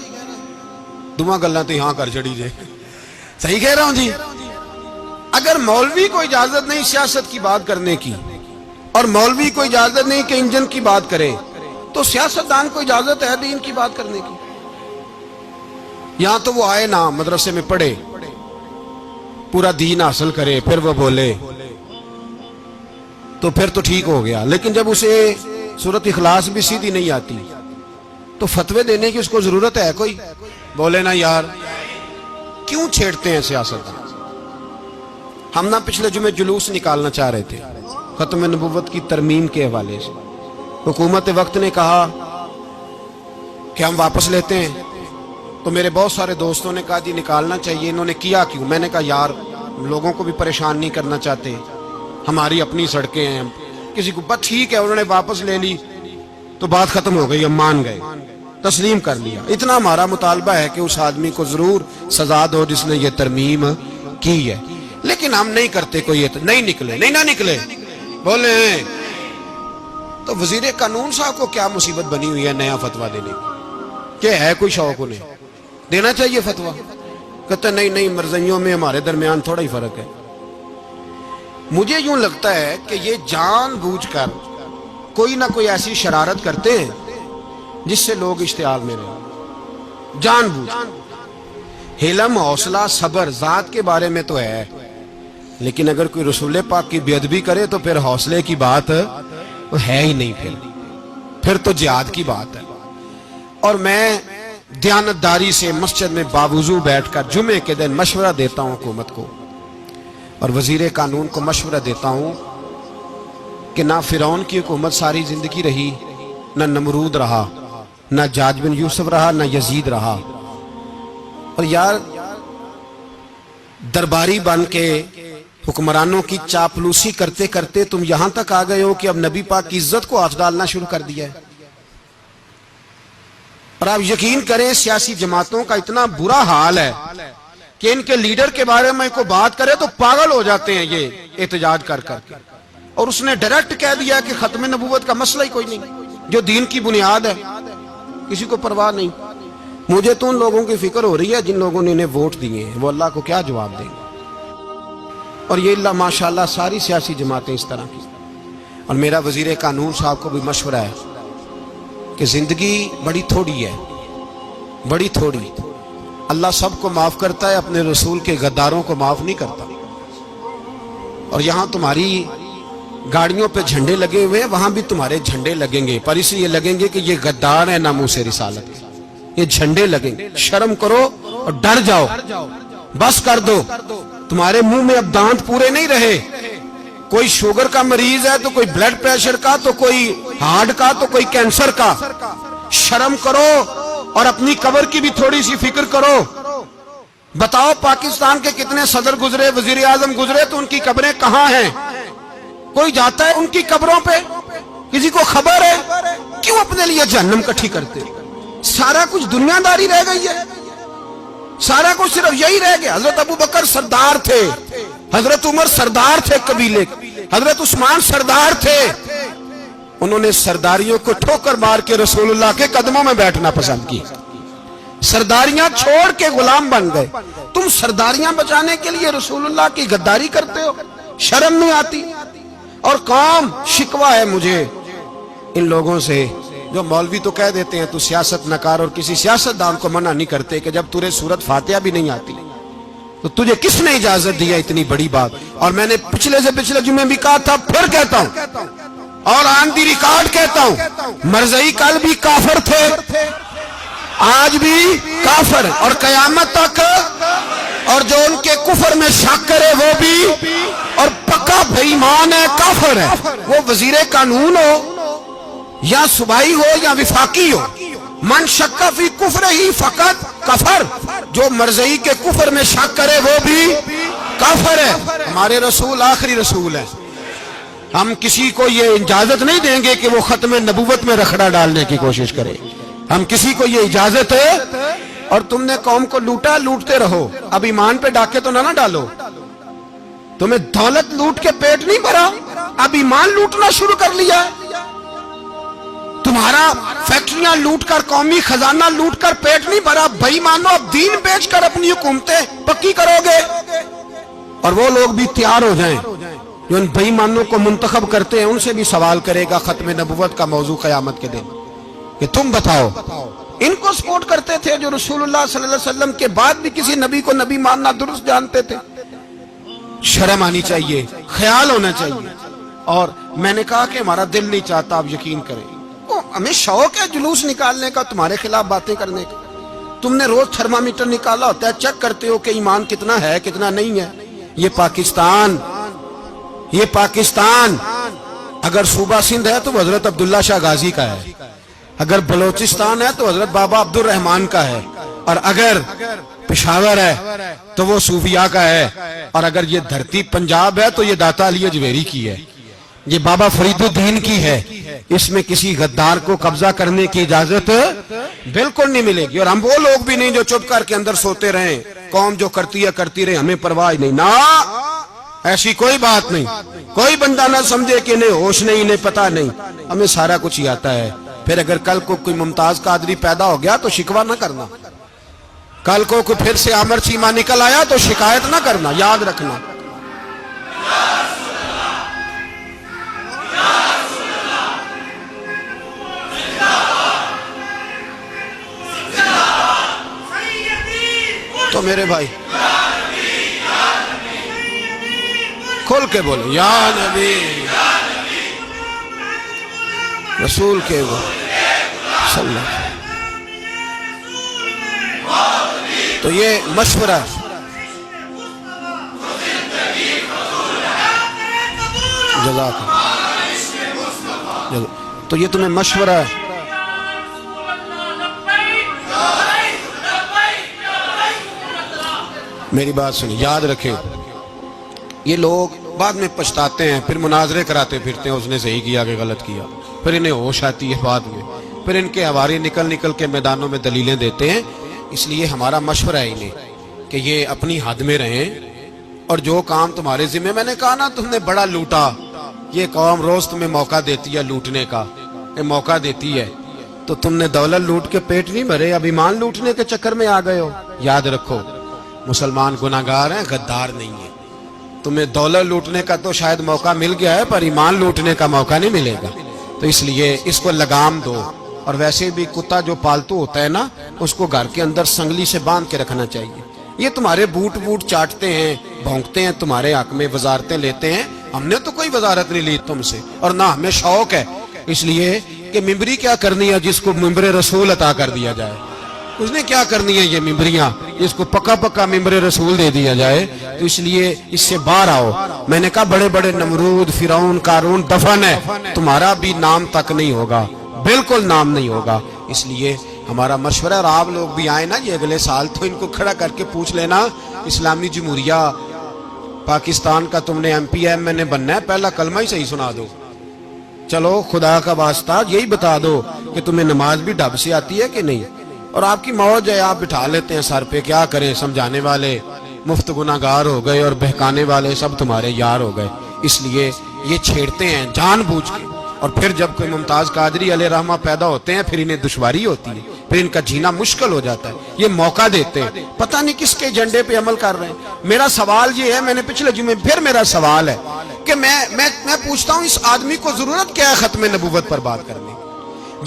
دعا گلاں تو یہاں کر چڑی جے، صحیح کہہ رہا ہوں جی؟ اگر مولوی کو اجازت نہیں سیاست کی بات کرنے کی، اور مولوی کو اجازت نہیں کہ انجن کی بات کرے، تو سیاستدان کو اجازت ہے دین کی بات کرنے کی؟ یہاں تو وہ آئے نا مدرسے میں پڑھے، پورا دین حاصل کرے، پھر وہ بولے۔ تو پھر تو ٹھیک ہو گیا، لیکن جب اسے سورۃ اخلاص بھی سیدھی نہیں آتی تو فتوے دینے کی اس کو ضرورت ہے کوئی؟ بولے نا یار، کیوں چھیڑتے ہیں سیاست؟ ہم نہ پچھلے جمعے جلوس نکالنا چاہ رہے تھے ختم نبوت کی ترمیم کے حوالے سے، حکومت وقت نے کہا کہ ہم واپس لیتے ہیں، تو میرے بہت سارے دوستوں نے کہا جی نکالنا چاہیے، انہوں نے کیا کیوں؟ میں نے کہا یار لوگوں کو بھی پریشان نہیں کرنا چاہتے، ہماری اپنی سڑکیں ہیں، کسی کو بس ٹھیک ہے، انہوں نے واپس لے لی تو بات ختم ہو گئی، ہم مان گئے، تسلیم کر لیا۔ اتنا ہمارا مطالبہ ہے کہ اس آدمی کو ضرور سزا دو جس نے یہ ترمیم کی ہے، لیکن ہم نہیں کرتے، کوئی نہیں نکلے، نہیں نہ نکلے بولے۔ تو وزیر قانون صاحب کو کیا مصیبت بنی ہوئی ہے نیا فتویٰ دینے کی؟ کہ ہے کوئی شوق انہیں دینا چاہیے فتویٰ؟ کہتے نہیں مرضیوں میں ہمارے درمیان تھوڑا ہی فرق ہے۔ مجھے یوں لگتا ہے کہ یہ جان بوجھ کر کوئی نہ کوئی ایسی شرارت کرتے ہیں جس سے لوگ اشتعال میں رہیں، جان بوجھ۔ حلم، حوصلہ، صبر ذات کے بارے میں تو ہے، لیکن اگر کوئی رسول پاک کی بے ادبی کرے تو پھر حوصلے کی بات ہے ہی نہیں، پھر تو جہاد کی بات ہے۔ اور میں دیانتداری سے مسجد میں باوضو بیٹھ کر جمعے کے دن مشورہ دیتا ہوں حکومت کو اور وزیر قانون کو مشورہ دیتا ہوں کہ نہ فرعون کی حکومت ساری زندگی رہی، نہ نمرود رہا، نہ جاج بن یوسف رہا، نہ یزید رہا، اور یار درباری بن کے حکمرانوں کی چاپلوسی کرتے کرتے تم یہاں تک آ گئے ہو کہ اب نبی پاک کی عزت کو ہاتھ ڈالنا شروع کر دیا ہے۔ اور آپ یقین کریں سیاسی جماعتوں کا اتنا برا حال ہے کہ ان کے لیڈر کے بارے میں کوئی بات کرے تو پاگل ہو جاتے ہیں یہ احتجاج کر کر کے، اور اس نے ڈائریکٹ کہہ دیا کہ ختم نبوت کا مسئلہ ہی کوئی نہیں، جو دین کی بنیاد ہے، کسی کو پرواہ نہیں۔ مجھے تو ان لوگوں کی فکر ہو رہی ہے جن لوگوں نے انہیں ووٹ دیے ہیں، وہ اللہ کو کیا جواب دیں گے۔ اور یہ اللہ ماشاءاللہ ساری سیاسی جماعتیں اس طرح کی۔ اور میرا وزیر قانون صاحب کو بھی مشورہ ہے کہ زندگی بڑی تھوڑی ہے، بڑی تھوڑی، اللہ سب کو معاف کرتا ہے، اپنے رسول کے غداروں کو معاف نہیں کرتا۔ اور یہاں تمہاری گاڑیوں پہ جھنڈے لگے ہوئے ہیں، وہاں بھی تمہارے جھنڈے لگیں گے، پر اس لیے لگیں گے کہ یہ غدار ہیں ناموس رسالت کے، یہ جھنڈے لگیں گے۔ شرم کرو اور ڈر جاؤ، بس کر دو، تمہارے منہ میں اب دانت پورے نہیں رہے۔ کوئی شوگر کا مریض ہے تو کوئی بلڈ پریشر کا، تو کوئی ہارٹ کا، تو کوئی کینسر کا۔ شرم کرو اور اپنی قبر کی بھی تھوڑی سی فکر کرو۔ بتاؤ پاکستان کے کتنے صدر گزرے، وزیر اعظم گزرے، تو ان کی قبریں کہاں ہیں؟ کوئی جاتا ہے ان کی قبروں پہ؟ کسی کو خبر ہے؟ کیوں اپنے لیے جہنم کٹھی کرتے؟ سارا کچھ دنیا داری رہ گئی ہے، سارا کچھ صرف یہی رہ گیا۔ حضرت ابو بکر سردار تھے، حضرت عمر سردار تھے قبیلے، حضرت عثمان سردار تھے، انہوں نے سرداریوں کو ٹھوکر مار کے رسول اللہ کے قدموں میں بیٹھنا پسند کی، سرداریاں چھوڑ کے غلام بن گئے۔ تم سرداریاں بچانے کے لیے رسول اللہ کی غداری کرتے ہو، شرم نہیں آتی؟ اور قوم شکوہ ہے مجھے ان لوگوں سے جو مولوی تو کہہ دیتے ہیں تو سیاست نہ کر، اور کسی سیاستدان کو منع نہیں کرتے کہ جب تجھے سورت فاتحہ بھی نہیں آتی تو تجھے کس نے اجازت دیا اتنی بڑی بات؟ اور میں نے پچھلے سے پچھلے جمعے بھی کہا تھا، پھر کہتا ہوں اور آن دی ریکارڈ کہتا ہوں، مرزائی کل بھی کافر تھے، آج بھی کافر، اور قیامت تک، اور جو ان کے کفر میں شک کرے وہ بھی، اور پکا بے ایمان ہے، کافر ہے۔ وہ وزیر قانون ہو یا صوبائی ہو یا وفاقی ہو، من شک فی کفر ہی فقط کفر، جو مرزائی کے کفر میں شک کرے وہ بھی کافر ہے۔ ہمارے رسول آخری رسول ہے، ہم کسی کو یہ اجازت نہیں دیں گے کہ وہ ختم نبوت میں رکھڑا ڈالنے کی کوشش کرے، ہم کسی کو یہ اجازت ہے۔ اور تم نے قوم کو لوٹا، لوٹتے رہو، اب ایمان پہ ڈاکے تو نہ ڈالو۔ تمہیں دولت لوٹ کے پیٹ نہیں بھرا، اب ایمان لوٹنا شروع کر لیا ہے۔ تمہارا فیکٹریاں لوٹ کر، قومی خزانہ لوٹ کر پیٹ نہیں بھرا، بھائی مانو اب دین بیچ کر اپنی حکومتیں پکی کرو گے۔ اور وہ لوگ بھی تیار ہو جائیں جو ان بے ایمانوں کو منتخب کرتے ہیں، ان سے بھی سوال کرے گا ختم نبوت کا موضوع قیامت کے دن کہ تم بتاؤ، ان کو سپورٹ کرتے تھے جو رسول اللہ صلی اللہ علیہ وسلم کے بعد بھی کسی نبی کو نبی ماننا درست جانتے تھے۔ شرم آنی چاہیے، خیال ہونا چاہیے۔ اور میں نے کہا کہ ہمارا دل نہیں چاہتا، آپ یقین کریں، ہمیں شوق ہے جلوس نکالنے کا، تمہارے خلاف باتیں کرنے کا۔ تم نے روز تھرمامیٹر نکالا ہوتا ہے، چیک کرتے ہو کہ ایمان کتنا ہے کتنا نہیں ہے۔ یہ پاکستان اگر صوبہ سندھ ہے تو حضرت عبداللہ شاہ غازی کا ہے، اگر بلوچستان ہے تو حضرت بابا عبد الرحمان کا ہے، اور اگر پشاور ہے تو وہ صوفیاء کا ہے، اور اگر یہ دھرتی پنجاب ہے تو یہ داتا علی اجویری کی ہے، یہ بابا فرید الدین کی ہے۔ اس میں کسی غدار کو قبضہ کرنے کی اجازت بالکل نہیں ملے گی، اور ہم وہ لوگ بھی نہیں جو چپ کر کے اندر سوتے رہیں، قوم جو کرتی ہے کرتی رہے، ہمیں پرواہ نہیں، نہ ایسی کوئی بات نہیں۔ کوئی بندہ نہ سمجھے کہ انہیں ہوش نہیں، انہیں پتہ نہیں، ہمیں سارا کچھ ہی آتا ہے۔ پھر اگر کل کو کوئی ممتاز قادری پیدا ہو گیا تو شکوہ نہ کرنا، کل کو کوئی پھر سے عامر چیمہ نکل آیا تو شکایت نہ کرنا، یاد رکھنا۔ تو میرے بھائی کھول کے بولے یا نبی رسول کے وہ صلی اللہ علیہ وسلم۔ تو یہ مشورہ جزاک اللہ، تو یہ تمہیں مشورہ ہے۔ میری بات سنیں، یاد رکھیں، یہ لوگ بعد میں پچھتاتے ہیں، پھر مناظرے کراتے پھرتے ہیں، اس نے صحیح کیا کہ غلط کیا، پھر انہیں ہوش آتی ہے بعد میں، پھر ان کے ہواری نکل نکل کے میدانوں میں دلیلیں دیتے ہیں۔ اس لیے ہمارا مشورہ ہے انہیں کہ یہ اپنی حد میں رہیں، اور جو کام تمہارے ذمہ، میں نے کہا نا تم نے بڑا لوٹا، یہ قوم روز تمہیں موقع دیتی ہے لوٹنے کا، یہ موقع دیتی ہے، تو تم نے دولت لوٹ کے پیٹ نہیں بھرے، اب ایمان لوٹنے کے چکر میں آ گئے ہو۔ یاد رکھو، مسلمان گناہگار ہیں، غدار نہیں ہیں۔ تمہیں دولت لوٹنے کا تو شاید موقع مل گیا ہے، پر ایمان لوٹنے کا موقع نہیں ملے گا، تو اس لیے اس کو لگام دو۔ اور ویسے بھی کتا جو پالتو ہوتا ہے نا، اس کو گھر کے اندر سنگلی سے باندھ کے رکھنا چاہیے۔ یہ تمہارے بوٹ چاٹتے ہیں، بھونکتے ہیں، تمہارے حق میں وزارتیں لیتے ہیں، ہم نے تو کوئی وزارت نہیں لی تم سے، اور نہ ہمیں شوق ہے اس لیے کہ ممبری کیا کرنی ہے جس کو ممبر رسول عطا کر دیا جائے، اس نے کیا کرنی ہے یہ ممبریاں جس کو پکا پکا ممبر رسول دے دیا جائے، تو اس لیے اس سے باہر آؤ۔ میں نے کہا بڑے بڑے نمرود، فرعون، قارون دفن ہے، تمہارا بھی نام تک نہیں ہوگا، بالکل نام نہیں ہوگا۔ اس لیے ہمارا مشورہ، اور آپ لوگ بھی آئے نا یہ اگلے سال، تو ان کو کھڑا کر کے پوچھ لینا، اسلامی جمہوریہ پاکستان کا تم نے MPM میں نے بننا ہے، پہلا کلمہ ہی صحیح سنا دو، چلو خدا کا واسطہ یہی بتا دو کہ تمہیں نماز بھی ڈھب سے آتی ہے کہ نہیں، اور آپ کی موج ہے، آپ بٹھا لیتے ہیں سر پہ، کیا کریں، سمجھانے والے مفت گناہگار ہو گئے اور بہکانے والے سب تمہارے یار ہو گئے۔ اس لیے یہ چھیڑتے ہیں جان بوجھ کے، اور پھر جب کوئی ممتاز قادری علیہ رحمہ پیدا ہوتے ہیں، پھر انہیں دشواری ہوتی ہے، پھر ان کا جینا مشکل ہو جاتا ہے، یہ موقع دیتے ہیں، پتہ نہیں کس کے ایجنڈے پہ عمل کر رہے ہیں۔ میرا سوال یہ ہے، میں نے پچھلے جمعے پھر میرا سوال ہے کہ میں پوچھتا ہوں، اس آدمی کو ضرورت کیا ہے ختم نبوت پر بات کرنے؟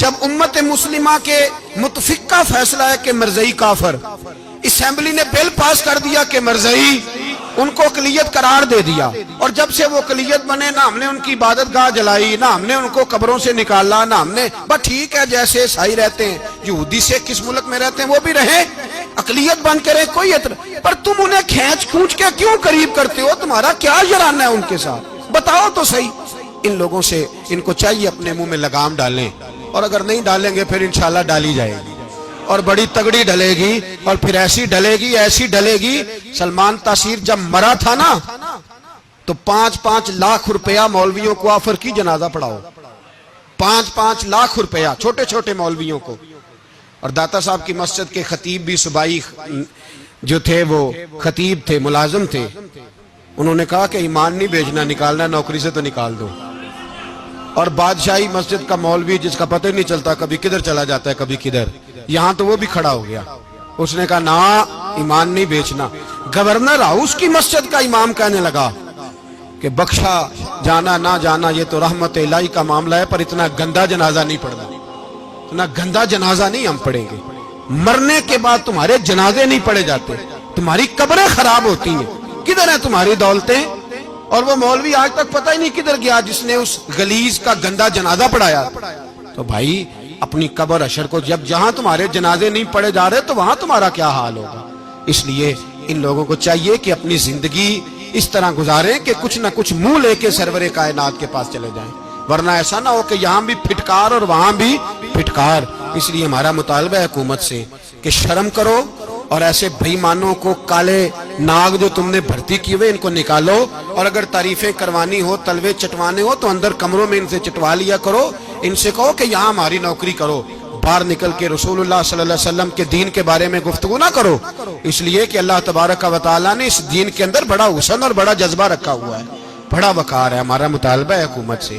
جب امت مسلمہ کے متفق کا فیصلہ ہے کہ مرزائی کافر، اسمبلی نے بل پاس کر دیا کہ مرزائی، ان کو اقلیت قرار دے دیا، اور جب سے وہ اقلیت بنے، نہ ہم نے ان کی عبادت گاہ جلائی، نہ ہم نے ان کو قبروں سے نکالا، نہ ہم نے، بس ٹھیک ہے جیسے عیسائی رہتے ہیں، یہودی سے کس ملک میں رہتے ہیں وہ بھی رہیں، اقلیت بن کے رہے، کوئی اعتراض، پر تم انہیں کھینچ کھونچ کے کیوں قریب کرتے ہو؟ تمہارا کیا جرانہ ہے ان کے ساتھ؟ بتاؤ تو صحیح۔ ان لوگوں سے ان کو چاہیے اپنے منہ میں لگام ڈالیں، اور اگر نہیں ڈالیں گے پھر انشاءاللہ ڈالی جائے گی، اور بڑی تگڑی ڈلے گی، اور پھر ایسی ڈلے گی۔ سلمان تاثیر جب مرا تھا نا تو 5-5 لاکھ روپیہ مولویوں کو آفر کی جنازہ پڑھاؤ، 5-5 لاکھ روپیہ چھوٹے چھوٹے مولویوں کو۔ اور داتا صاحب کی مسجد کے خطیب بھی صوبائی جو تھے، وہ خطیب تھے، ملازم تھے، انہوں نے کہا کہ ایمان نہیں بیچنا، نکالنا نوکری سے تو نکال دو۔ اور بادشاہی مسجد کا مولوی جس کا پتہ نہیں چلتا، کبھی کدھر چلا جاتا ہے کبھی کدھر، یہاں تو وہ بھی کھڑا ہو گیا، اس نے کہا نا ایمان نہیں بیچنا۔ گورنر ہاؤس کی مسجد کا امام کہنے لگا کہ بخشا جانا نہ جانا یہ تو رحمت الہی کا معاملہ ہے، پر اتنا گندا جنازہ نہیں پڑھنا، اتنا گندا جنازہ نہیں ہم پڑھیں گے، مرنے کے بعد تمہارے جنازے نہیں پڑھے جاتے، تمہاری قبریں خراب ہوتی ہیں، کدھر ہیں تمہاری دولتیں؟ اور وہ مولوی آج تک پتہ ہی نہیں کدھر گیا جس نے اس غلیظ کا گندا جنازہ پڑھایا. تو بھائی اپنی قبر اشر کو, جب جہاں تمہارے جنازے نہیں پڑھے جا رہے تو وہاں تمہارا کیا حال ہوگا. اس لیے ان لوگوں کو چاہیے کہ اپنی زندگی اس طرح گزاریں کہ کچھ نہ کچھ منہ لے کے سرور کائنات کے پاس چلے جائیں, ورنہ ایسا نہ ہو کہ یہاں بھی پھٹکار اور وہاں بھی پھٹکار. اس لیے ہمارا مطالبہ ہے حکومت سے کہ شرم کرو اور ایسے بےایمانوں کو, کالے ناگ جو تم نے بھرتی کیے ہوئے, ان کو نکالو, اور اگر تعریفیں کروانی ہو, تلوے چٹوانے ہو تو اندر کمروں میں ان سے چٹوا لیا کرو. ان سے کہو کہ یہاں ہماری نوکری کرو, باہر نکل کے رسول اللہ صلی اللہ علیہ وسلم کے دین کے بارے میں گفتگو نہ کرو. اس لیے کہ اللہ تبارک و تعالیٰ نے اس دین کے اندر بڑا حسن اور بڑا جذبہ رکھا ہوا ہے, بڑا وقار ہے. ہمارا مطالبہ ہے حکومت سے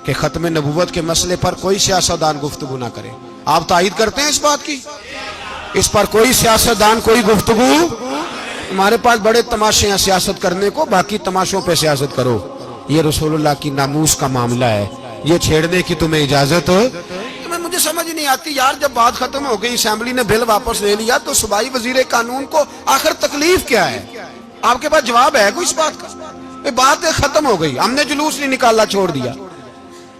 کہ ختم نبوت کے مسئلے پر کوئی سیاستدان گفتگو نہ کرے. آپ تائید کرتے ہیں اس بات کی؟ اس پر کوئی سیاستدان کوئی گفتگو. ہمارے پاس بڑے تماشے ہیں سیاست کرنے کو, باقی تماشوں پہ سیاست کرو. یہ رسول اللہ کی ناموس کا معاملہ ہے, یہ چھیڑنے کی تمہیں اجازت ہو. مجھے سمجھ نہیں آتی یار, جب بات ختم ہو گئی, اسمبلی نے بل واپس لے لیا, تو صوبائی وزیر قانون کو آخر تکلیف کیا ہے؟ آپ کے پاس جواب ہے کوئی اس بات کا؟ بات ختم ہو گئی, ہم نے جلوس نہیں نکالا, چھوڑ دیا,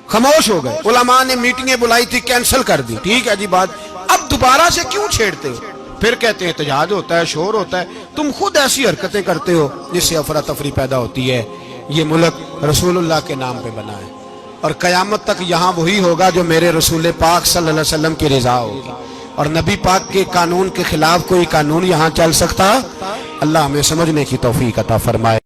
خاموش ہو گئے. علماء نے میٹنگیں بلائی تھی, کینسل کر دی, ٹھیک ہے جی بات. اب دوبارہ سے کیوں چھیڑتے ہو؟ پھر کہتے ہیں احتجاج ہوتا ہے, شور ہوتا ہے. تم خود ایسی حرکتیں کرتے ہو جس سے افراتفری پیدا ہوتی ہے. یہ ملک رسول اللہ کے نام پہ بنا ہے, اور قیامت تک یہاں وہی ہوگا جو میرے رسول پاک صلی اللہ علیہ وسلم کی رضا ہوگی, اور نبی پاک کے قانون کے خلاف کوئی قانون یہاں چل سکتا؟ اللہ ہمیں سمجھنے کی توفیق عطا فرمائے.